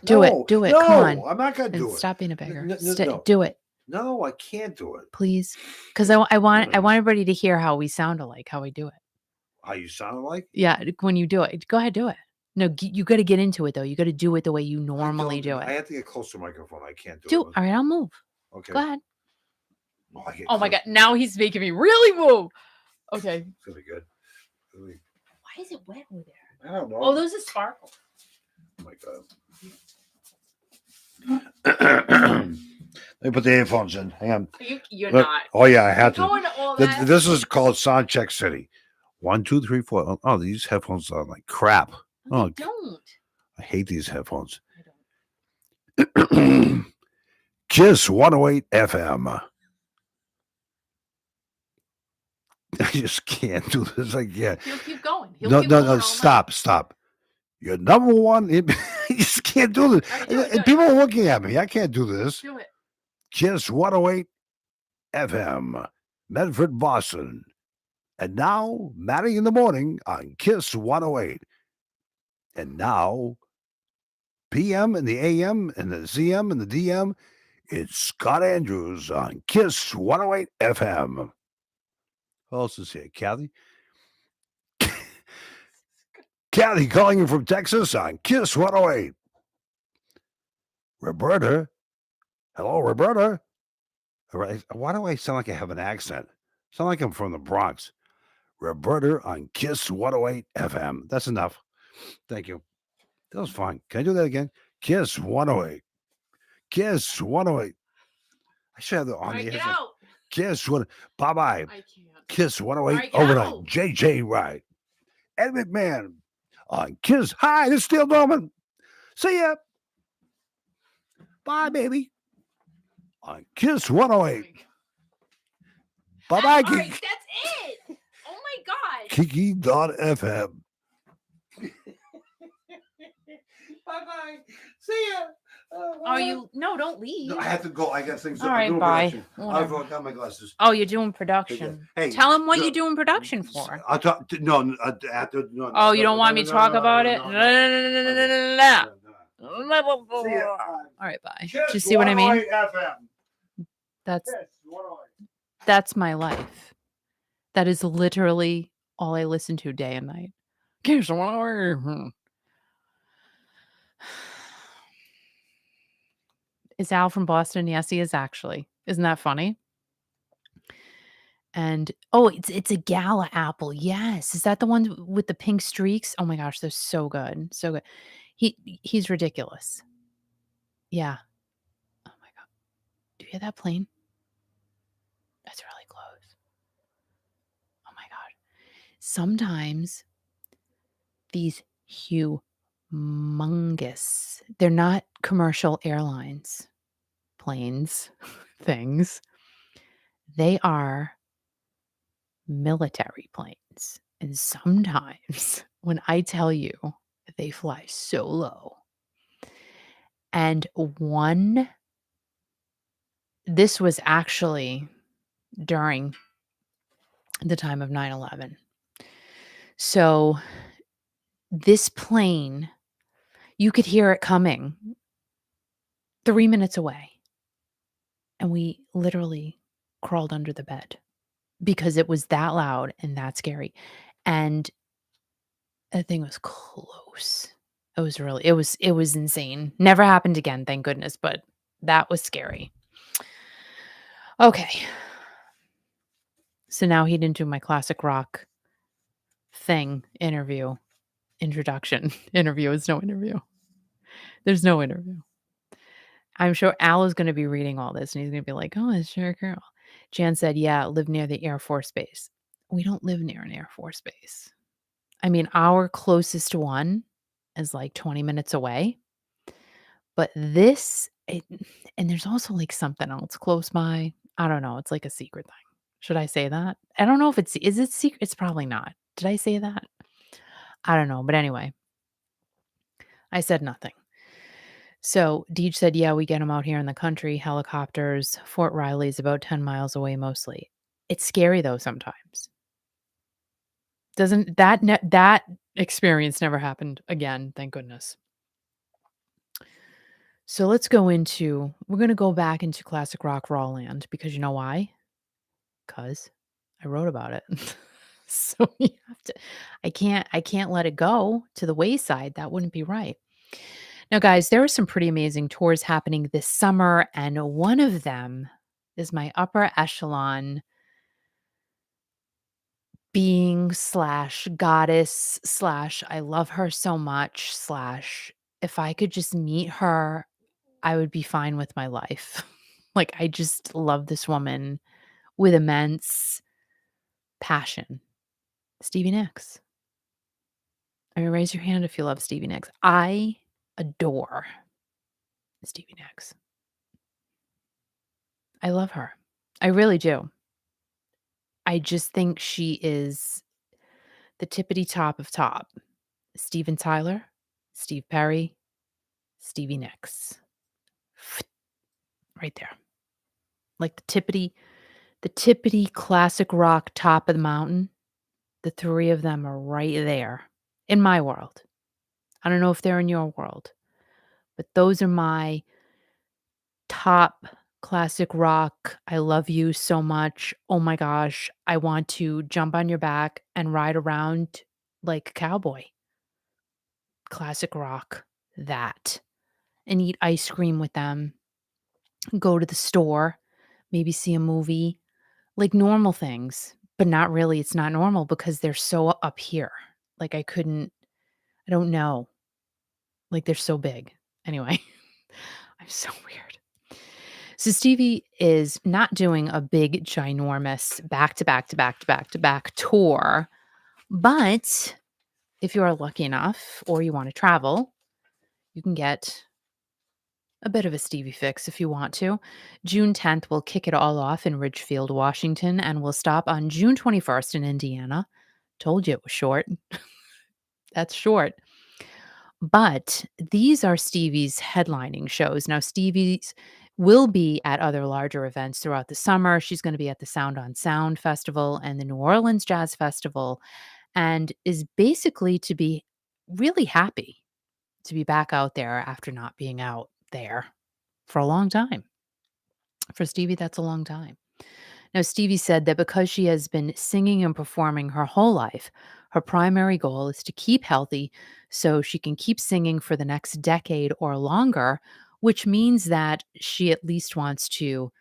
Do it. No, come on. I'm not going to do it. Stop being a beggar. No. Do it. No, I can't do it. Please. Because I want everybody to hear how we sound alike, how we do it. How you sound like? Yeah, when you do it. Go ahead, do it. No, you got to get into it, though. You got to do it the way you normally do it. I have to get closer to the microphone. I can't do it. All right, I'll move. Okay. Go ahead. Oh, my God. Now he's making me really move. Okay. It's going to be good. Why is it wet over there? I don't know. Oh, those are sparkles. Oh, my God. Let me put the headphones in. Hang on. You're not. Oh, yeah, I had to. Going to all that. This is called Sound Check City. 1, 2, 3, 4. Oh, these headphones are like crap. No, don't. I hate these headphones. I don't. Kiss 108 FM. I just can't do this. I can't. He'll keep going. He'll No, keep no, going no. all night. Stop. You're number one. I just can't do this. All right, do it, do And it. people are looking at me. I can't do this. Do it. Kiss 108 FM, Medford, Boston. And now, Maddie in the morning on Kiss 108. And now, PM and the AM and the ZM and the DM, it's Scott Andrews on Kiss 108 FM. Who else is here? Kathy? Kathy calling you from Texas on Kiss 108. Roberta. Hello, Roberta. All right. Why do I sound like I have an accent? Sound like I'm from the Bronx. Roberta on Kiss 108 FM. That's enough. Thank you. That was fine. Can I do that again? Kiss 108. Kiss 108. I should have the on All right, the get air. out. Kiss 1. Bye bye. I can't. Kiss 108 All right, get overnight. out. JJ Wright. Ed McMahon on Kiss. Hi, this is Steel Dorman. See ya. Bye, baby. On Kiss 108. Bye bye, All Kiki. right, that's it. Oh my God. Kiki.fm. Bye bye. See ya. Oh, you no, don't leave. No, I have to go. I got things. All I'm right, doing bye. production. Whatever. I've got my glasses. Oh, you're doing production. Hey, Tell him what no, you're doing production for. I'll talk. No, after. No, Oh, you don't want me to talk about it? No. See ya. All right, bye. Kiss Do you see what I mean? 108 FM. That's Kiss 108. that's my life. That is literally all I listen to day and night. Kiss 108. Is Al from Boston? Yes, he is actually. Isn't that funny? And oh, it's a gala apple. Yes. Is that the one with the pink streaks? Oh my gosh, they're so good. So good. He's ridiculous. Yeah. Oh my God. Do you hear that plane? That's really close. Oh my God. Sometimes these humongous, they're not commercial airlines, planes, things. They are military planes. And sometimes when I tell you they fly so low, and this was actually during the time of 9/11. So this plane, you could hear it coming 3 minutes away. And we literally crawled under the bed because it was that loud and that scary. And that thing was close. It was insane. Never happened again, thank goodness, but that was scary. Okay. So now he didn't do my classic rock thing introduction. Interview is no interview. There's no interview. I'm sure Al is going to be reading all this and he's going to be like, oh, it's your girl. Jan said, yeah, live near the Air Force Base. We don't live near an Air Force Base. I mean, our closest one is like 20 minutes away. But and there's also like something else close by. I don't know. It's like a secret thing. Should I say that? I don't know if is it secret? It's probably not. Did I say that? I don't know. But anyway, I said nothing. So Deej said, yeah, we get them out here in the country, helicopters. Fort Riley's about 10 miles away mostly. It's scary though sometimes. Doesn't that experience never happened again, thank goodness. So we're going to go back into classic rock raw land because you know why? Because I wrote about it. So you have to I can't let it go to the wayside. That wouldn't be right. Now, guys, there are some pretty amazing tours happening this summer, and one of them is my upper echelon being slash goddess slash I love her so much slash if I could just meet her, I would be fine with my life. Like, I just love this woman with immense passion. Stevie Nicks. I mean, raise your hand if you love Stevie Nicks. I adore Stevie Nicks. I love her. I really do. I just think she is the tippity top of top. Steven Tyler, Steve Perry, Stevie Nicks. Right there. Like the tippity classic rock top of the mountain. The 3 of them are right there in my world. I don't know if they're in your world, but those are my top classic rock. I love you so much. Oh my gosh, I want to jump on your back and ride around like a cowboy. Classic rock, that. And eat ice cream with them, go to the store, maybe see a movie, like normal things, but not really. It's not normal because they're so up here. Like I don't know. Like they're so big. Anyway, I'm so weird. So Stevie is not doing a big, ginormous back to back to back to back to back tour. But if you are lucky enough or you want to travel, you can get a bit of a Stevie fix if you want to. June 10th, we'll kick it all off in Ridgefield, Washington, and we'll stop on June 21st in Indiana. Told you it was short. That's short. But these are Stevie's headlining shows. Now, Stevie's will be at other larger events throughout the summer. She's going to be at the Sound on Sound Festival and the New Orleans Jazz Festival, and is basically to be really happy to be back out there after not being out there for a long time. For Stevie, that's a long time. Now, Stevie said that because she has been singing and performing her whole life, her primary goal is to keep healthy so she can keep singing for the next decade or longer, which means that she at least wants to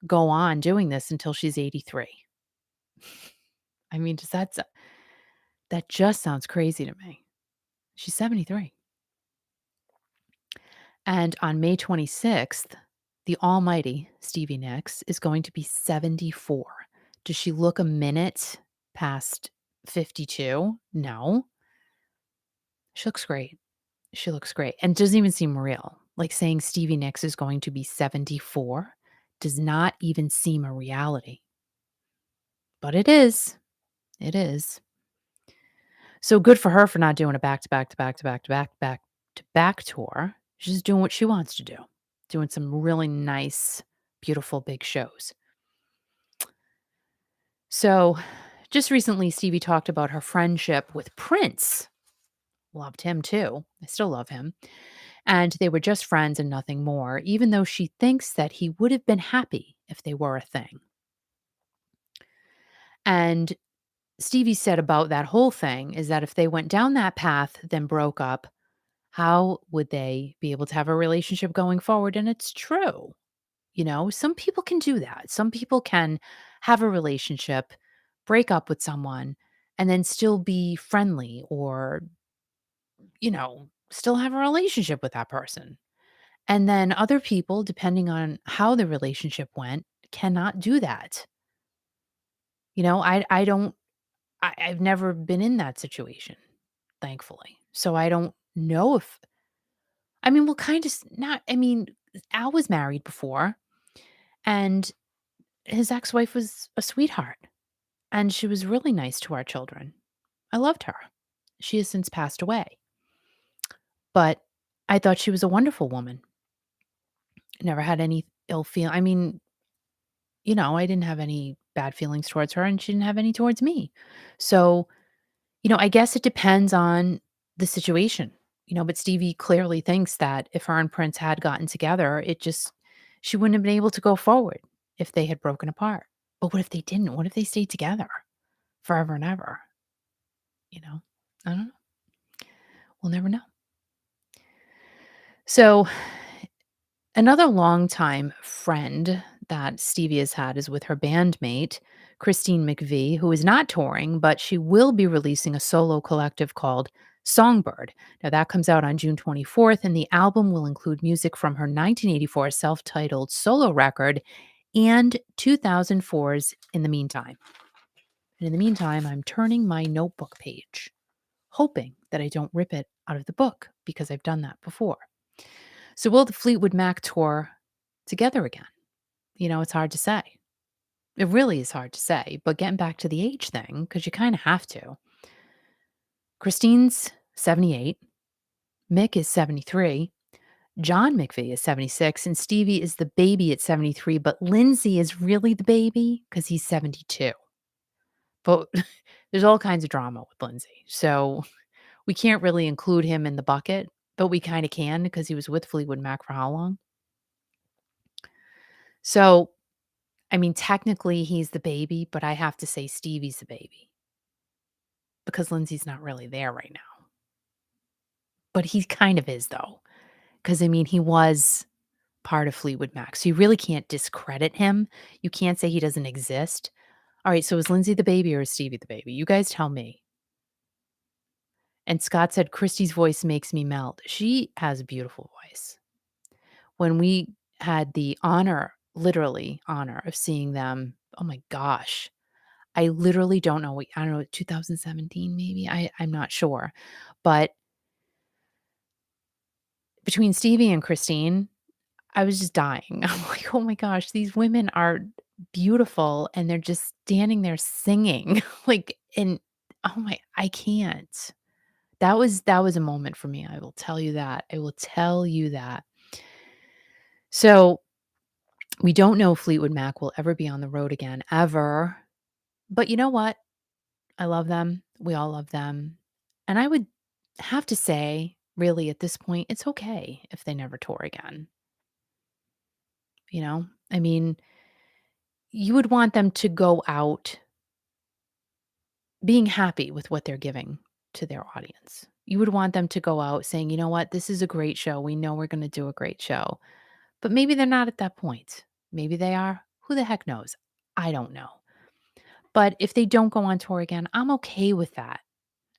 go on doing this until she's 83. I mean, that just sounds crazy to me. She's 73. And on May 26th, the almighty Stevie Nicks is going to be 74. Does she look a minute past 52? No. She looks great. She looks great and doesn't even seem real. Like saying Stevie Nicks is going to be 74 does not even seem a reality. But it is. It is. So good for her for not doing a back to back to back to back to back back to back tour. She's doing what she wants to do. Doing some really nice, beautiful big shows. So, just recently, Stevie talked about her friendship with Prince. Loved him too. I still love him. And they were just friends and nothing more, even though she thinks that he would have been happy if they were a thing. And Stevie said about that whole thing is that if they went down that path, then broke up, how would they be able to have a relationship going forward? And it's true. You know, some people can do that. Some people can have a relationship, break up with someone, and then still be friendly or, still have a relationship with that person. And then other people, depending on how the relationship went, cannot do that. I don't, I've never been in that situation, thankfully. So I don't know if, I mean, well, kind of not, I mean, Al was married before and his ex-wife was a sweetheart. And she was really nice to our children. I loved her. She has since passed away. But I thought she was a wonderful woman. Never had any ill feel. I mean, I didn't have any bad feelings towards her and she didn't have any towards me. So, I guess it depends on the situation. But Stevie clearly thinks that if her and Prince had gotten together, she wouldn't have been able to go forward if they had broken apart. But what if they didn't? What if they stayed together forever and ever? You know? I don't know. We'll never know. So, another longtime friend that Stevie has had is with her bandmate, Christine McVie, who is not touring, but she will be releasing a solo collective called Songbird. Now, that comes out on June 24th, and the album will include music from her 1984 self titled solo record and 2004's In the Meantime. And in the meantime, I'm turning my notebook page, hoping that I don't rip it out of the book because I've done that before. So will the Fleetwood Mac tour together again? It's hard to say. It really is hard to say, but getting back to the age thing, because you kinda have to. Christine's 78, Mick is 73, John McVie is 76, and Stevie is the baby at 73, but Lindsay is really the baby because he's 72. But there's all kinds of drama with Lindsay, so we can't really include him in the bucket, but we kinda can because he was with Fleetwood Mac for how long? So, I mean, technically, he's the baby, but I have to say Stevie's the baby because Lindsay's not really there right now. But he kind of is, though, because I mean, he was part of Fleetwood Mac, so you really can't discredit him. You can't say he doesn't exist. Alright, so is Lindsay the baby or is Stevie the baby? You guys tell me. And Scott said, "Christy's voice makes me melt." She has a beautiful voice. When we had the honor, literally honor of seeing them, oh my gosh, I literally don't know what I don't know, 2017 maybe? I'm not sure. But between Stevie and Christine, I was just dying. I'm like, "Oh my gosh, these women are beautiful, and they're just standing there singing." Like, and oh my I can't. That was a moment for me, I will tell you that. I will tell you that. So, we don't know if Fleetwood Mac will ever be on the road again, ever. But you know what? I love them. We all love them. And I would have to say, really, at this point, it's okay if they never tour again. You know? I mean, you would want them to go out being happy with what they're giving to their audience. You would want them to go out saying, you know what, this is a great show. We know we're going to do a great show. But maybe they're not at that point. Maybe they are. Who the heck knows? I don't know. But if they don't go on tour again, I'm okay with that.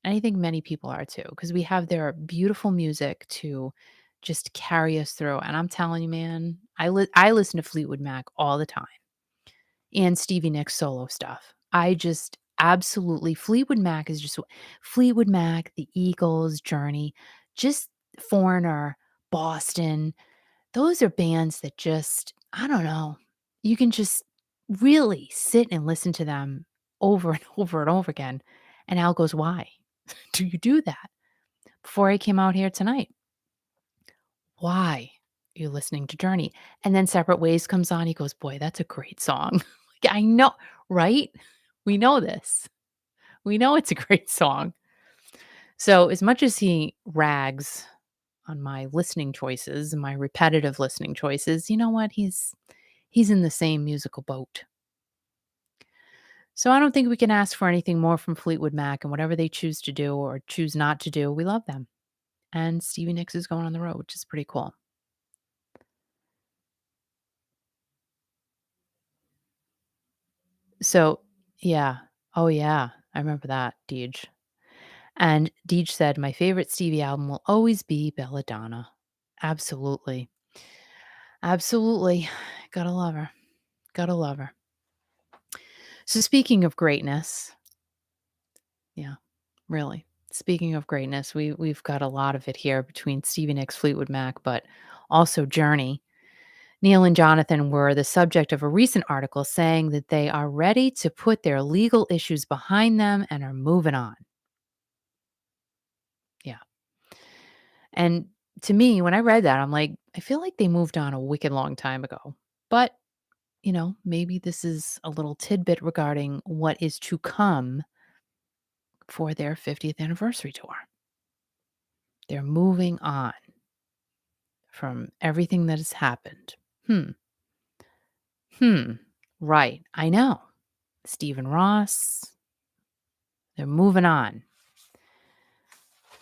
And I think many people are too, because we have their beautiful music to just carry us through. And I'm telling you, man, I listen to Fleetwood Mac all the time and Stevie Nicks solo stuff. I just absolutely Fleetwood Mac is just Fleetwood Mac, the Eagles, Journey, just Foreigner, Boston. Those are bands that just I don't know. You can just really sit and listen to them over and over and over again. And Al goes, "Why do you do that?" Before I came out here tonight, "Why are you listening to Journey?" And then Separate Ways comes on. He goes, "Boy, that's a great song." Like, I know, right? We know this. We know it's a great song. So, as much as he rags on my listening choices and my repetitive listening choices, you know what? He's in the same musical boat. So, I don't think we can ask for anything more from Fleetwood Mac, and whatever they choose to do or choose not to do, we love them. And Stevie Nicks is going on the road, which is pretty cool. So, yeah. Oh, yeah. I remember that, Deej. And Deej said, "My favorite Stevie album will always be Belladonna." Absolutely. Absolutely. Gotta love her. Gotta love her. So, speaking of greatness, yeah, really. Speaking of greatness, we've got a lot of it here between Stevie Nicks, Fleetwood Mac, but also Journey. Neil and Jonathan were the subject of a recent article saying that they are ready to put their legal issues behind them and are moving on. Yeah. And to me, when I read that, I'm like, I feel like they moved on a wicked long time ago. But, maybe this is a little tidbit regarding what is to come for their 50th anniversary tour. They're moving on from everything that has happened. Hmm. Hmm. Right. I know. Stephen Ross, they're moving on.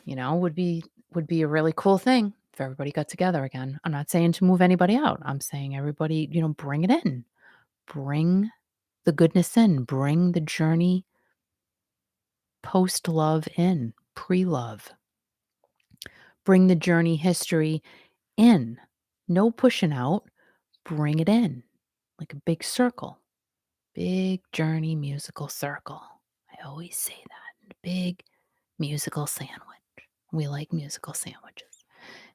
Would be a really cool thing if everybody got together again. I'm not saying to move anybody out. I'm saying everybody, bring it in. Bring the goodness in. Bring the journey post love in, pre love. Bring the journey history in. No pushing out. Bring it in like a big circle. Big journey musical circle. I always say that. Big musical sandwich. We like musical sandwiches.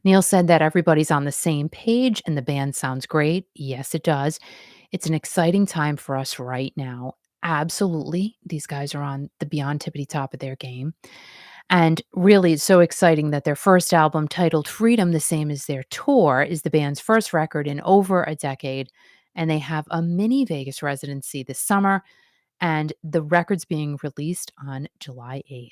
Neil said that everybody's on the same page and the band sounds great. Yes, it does. It's an exciting time for us right now. Absolutely. These guys are on the beyond tippity top of their game. And really, it's so exciting that their first album, titled Freedom, the same as their tour, is the band's first record in over a decade. And they have a mini Vegas residency this summer, and the record's being released on July 8th.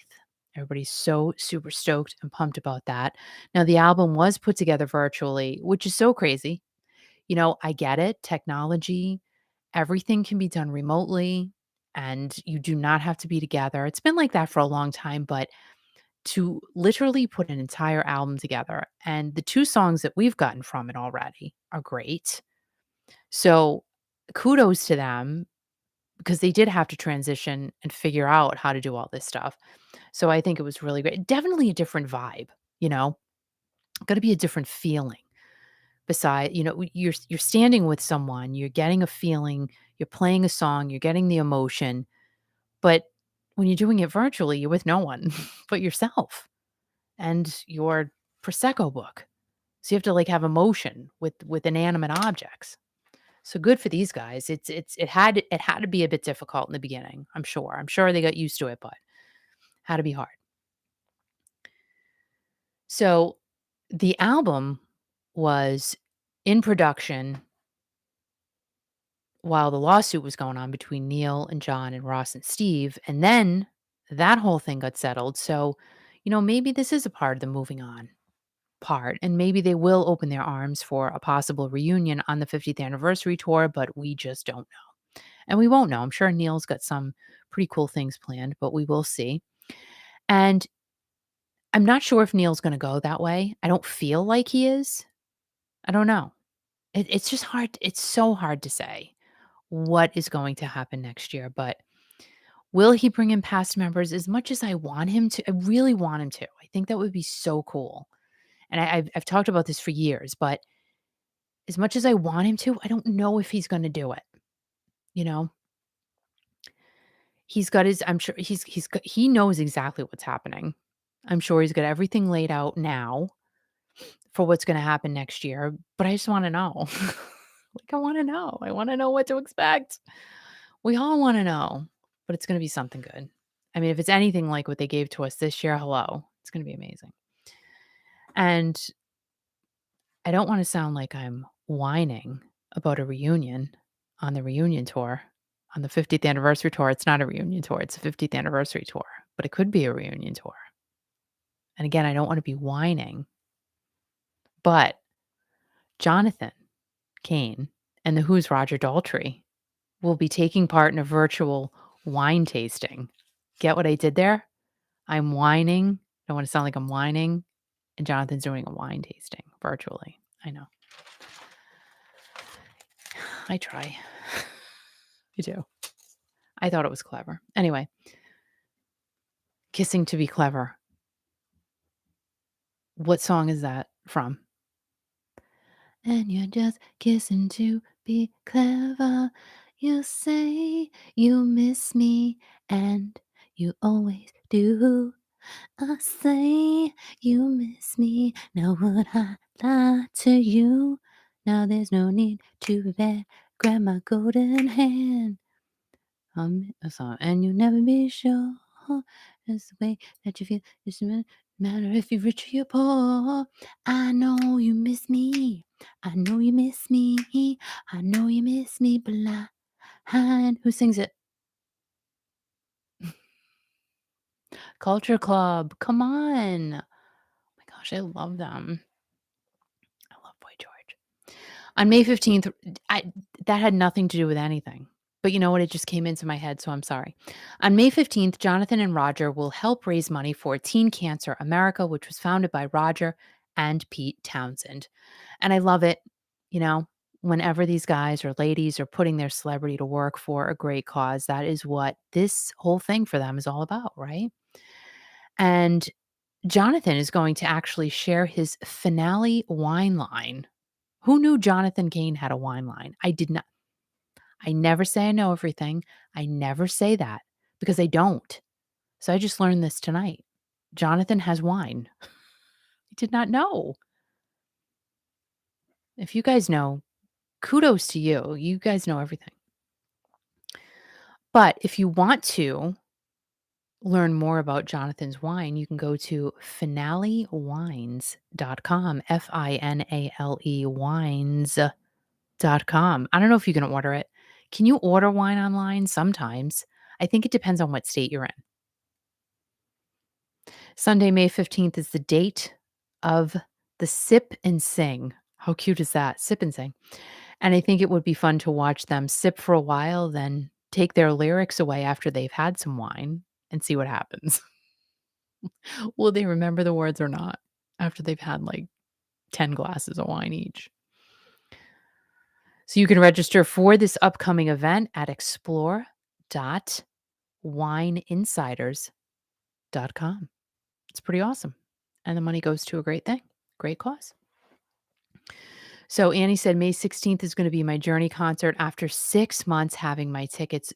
Everybody's so super stoked and pumped about that. Now, the album was put together virtually, which is so crazy. I get it. Technology, everything can be done remotely, and you do not have to be together. It's been like that for a long time, but to literally put an entire album together, and the 2 songs that we've gotten from it already are great. So, kudos to them because they did have to transition and figure out how to do all this stuff. So, I think it was really great. Definitely a different vibe, you know? Gotta be a different feeling. You're standing with someone, you're getting a feeling, you're playing a song, you're getting the emotion, but when you're doing it virtually, you're with no one but yourself and your prosecco book. So you have to, like, have emotion with inanimate objects. So good for these guys. It had to be a bit difficult in the beginning, I'm sure. I'm sure they got used to it, but had to be hard. So the album was in production while the lawsuit was going on between Neil and John and Ross and Steve, and then that whole thing got settled. So, maybe this is a part of the moving on part, and maybe they will open their arms for a possible reunion on the 50th anniversary tour, but we just don't know. And we won't know. I'm sure Neil's got some pretty cool things planned, but we will see. And I'm not sure if Neil's going to go that way. I don't feel like he is. I don't know. It's just hard. It's so hard to say what is going to happen next year, but will he bring in past members? As much as I want him to, I really want him to. I think that would be so cool. And I've talked about this for years, but as much as I want him to, I don't know if he's gonna do it, you know? I'm sure he knows exactly what's happening. I'm sure he's got everything laid out now for what's gonna happen next year, but I just wanna know. Like, I wanna know. I wanna know what to expect. We all wanna know, but it's gonna be something good. I mean, if it's anything like what they gave to us this year, hello, it's gonna be amazing. And I don't wanna sound like I'm whining about a reunion on the reunion tour, on the 50th anniversary tour. It's not a reunion tour, it's a 50th anniversary tour, but it could be a reunion tour. And again, I don't wanna be whining, but Jonathan Cain and the Who's Roger Daltrey will be taking part in a virtual wine tasting. Get what I did there? I'm whining. I don't wanna sound like I'm whining, and Jonathan's doing a wine tasting virtually. I know. I try. I do. I thought it was clever. Anyway, Kissing to be Clever. What song is that from? And you're just kissing to be clever. You say you miss me, and you always do. I say you miss me. Now would I lie to you? Now there's no need to bet. Grab my golden hand. A song, and you'll never be sure. It's the way that you feel. It doesn't matter if you're rich or you're poor. I know you miss me. I know you miss me. I know you miss me blind. Who sings it? Culture Club. Come on. Oh my gosh, I love them. I love Boy George. On May 15th, I that had nothing to do with anything. But you know what? It just came into my head, so I'm sorry. On May 15th, Jonathan and Roger will help raise money for Teen Cancer America, which was founded by Roger and Pete Townsend. And I love it, you know, whenever these guys or ladies are putting their celebrity to work for a great cause, that is what this whole thing for them is all about, right? And Jonathan is going to actually share his finale wine line. Who knew Jonathan Cain had a wine line? I did not. I never say I know everything. I never say that because I don't. So I just learned this tonight. Jonathan has wine. I did not know. If you guys know, kudos to you. You guys know everything. But if you want to learn more about Jonathan's wine, you can go to finalewines.com, Finale wines.com. I don't know if you can order it. Can you order wine online? Sometimes. I think it depends on what state you're in. Sunday, May 15th is the date of the Sip and Sing. How cute is that? Sip and Sing. And I think it would be fun to watch them sip for a while, then take their lyrics away after they've had some wine and see what happens. Will they remember the words or not after they've had like 10 glasses of wine each? So you can register for this upcoming event at explore.wineinsiders.com. It's pretty awesome. And the money goes to a great thing, great cause. So Annie said May 16th is going to be my Journey concert after 6 months having my tickets.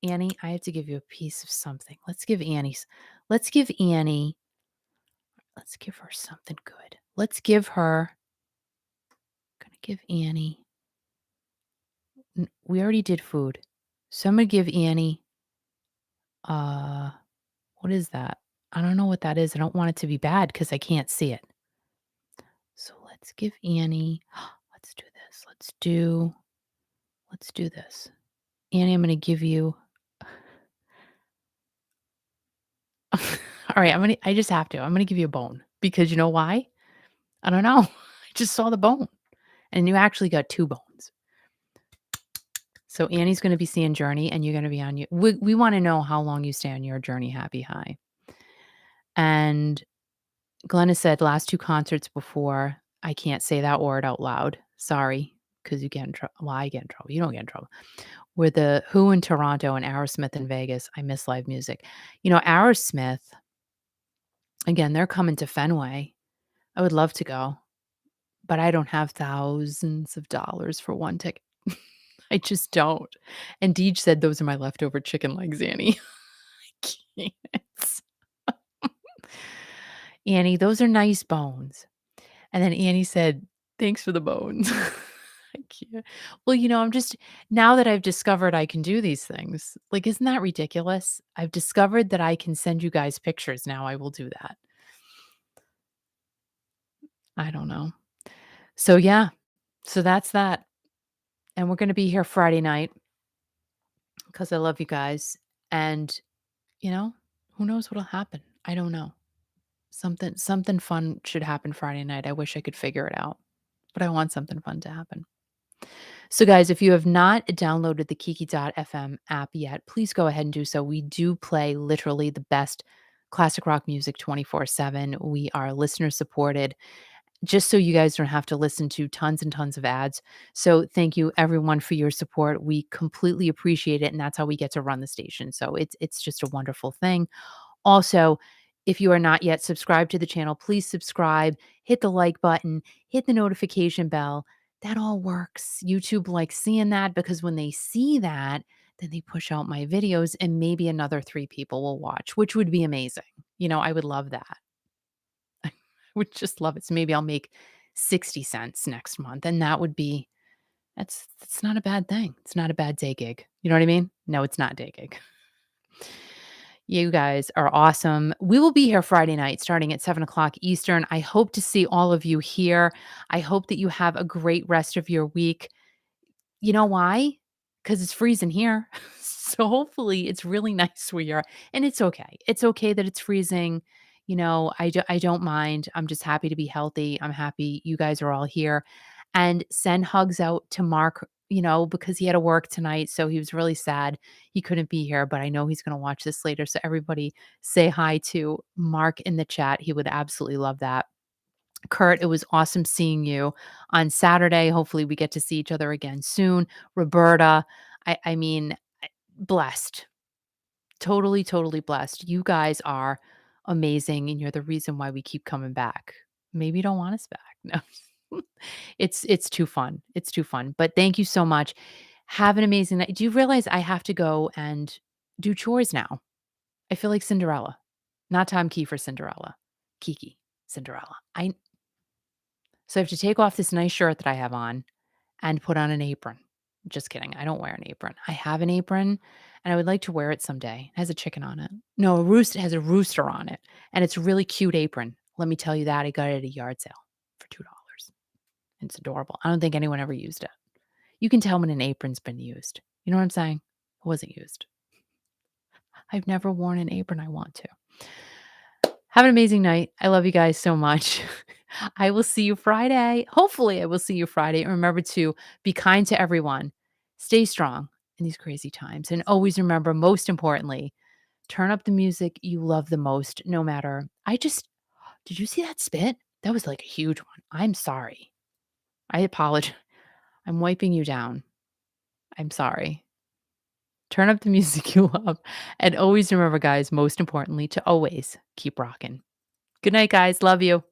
Annie, I have to give you a piece of something. Let's give Annie, let's give her something good. Let's give her, gonna give Annie, we already did food. So I'm gonna give Annie, uh, what is that? I don't know what that is. I don't want it to be bad because I can't see it. So let's give Annie, let's do this. Let's do this. Annie, I'm gonna give you all right, I just have to. I'm gonna give you a bone because you know why? I don't know. I just saw the bone and you actually got 2 bones. So Annie's gonna be seeing Journey and you're gonna be on we wanna know how long you stay on your Journey happy high. And Glenna said last 2 concerts before, I can't say that word out loud. Sorry, because you get in trouble. Well, I get in trouble. You don't get in trouble. Were the Who in Toronto and Aerosmith in Vegas. I miss live music. Aerosmith, again, they're coming to Fenway. I would love to go, but I don't have thousands of dollars for one ticket. I just don't. And Deej said those are my leftover chicken legs, Annie. I can't. Annie, those are nice bones. And then Annie said, thanks for the bones. I can't. Well, I'm just, now that I've discovered I can do these things, like, isn't that ridiculous? I've discovered that I can send you guys pictures. Now I will do that. I don't know. So, yeah. So that's that. And we're going to be here Friday night because I love you guys. And, who knows what'll happen? I don't know. Something fun should happen Friday night. I wish I could figure it out, but I want something fun to happen. So, guys, if you have not downloaded the Kiki.fm app yet, please go ahead and do so. We do play literally the best classic rock music 24/7. We are listener supported, just so you guys don't have to listen to tons and tons of ads. So, thank you everyone for your support. We completely appreciate it, and that's how we get to run the station. So, it's just a wonderful thing. Also, if you are not yet subscribed to the channel, please subscribe, hit the like button, hit the notification bell. That all works. YouTube likes seeing that because when they see that, then they push out my videos and maybe another 3 people will watch, which would be amazing. I would love that. I would just love it. So maybe I'll make 60 cents next month and that's not a bad thing. It's not a bad day gig. You know what I mean? No, it's not a day gig. You guys are awesome. We will be here Friday night starting at 7 o'clock Eastern. I hope to see all of you here. I hope that you have a great rest of your week. You know why? Because it's freezing here. So hopefully it's really nice where you're. And it's okay. It's okay that it's freezing. I don't mind. I'm just happy to be healthy. I'm happy you guys are all here. And send hugs out to Mark, because he had to work tonight. So he was really sad he couldn't be here. But I know he's going to watch this later. So everybody say hi to Mark in the chat. He would absolutely love that. Kurt, it was awesome seeing you on Saturday. Hopefully, we get to see each other again soon. Roberta, I mean, blessed. Totally, totally blessed. You guys are amazing, and you're the reason why we keep coming back. Maybe you don't want us back. No. It's too fun. It's too fun. But thank you so much. Have an amazing night. Do you realize I have to go and do chores now? I feel like Cinderella. Not Tom Kiefer Cinderella. Kiki Cinderella. So I have to take off this nice shirt that I have on. and put on an apron. Just kidding. I don't wear an apron. I have an apron and I would like to wear it someday. It has a chicken on it. No, a rooster. It has a rooster on it. And it's a really cute apron. Let me tell you that. I got it at a yard sale for $2. It's adorable. I don't think anyone ever used it. You can tell when an apron's been used. You know what I'm saying? It wasn't used. I've never worn an apron. I want to. Have an amazing night. I love you guys so much. I will see you Friday. Hopefully, I will see you Friday. And remember to be kind to everyone. Stay strong in these crazy times. And always remember, most importantly, turn up the music you love the most, no matter. Did you see that spit? That was like a huge one. I'm sorry. I apologize. I'm wiping you down. I'm sorry. Turn up the music you love. And always remember, guys, most importantly, to always keep rocking. Good night, guys. Love you.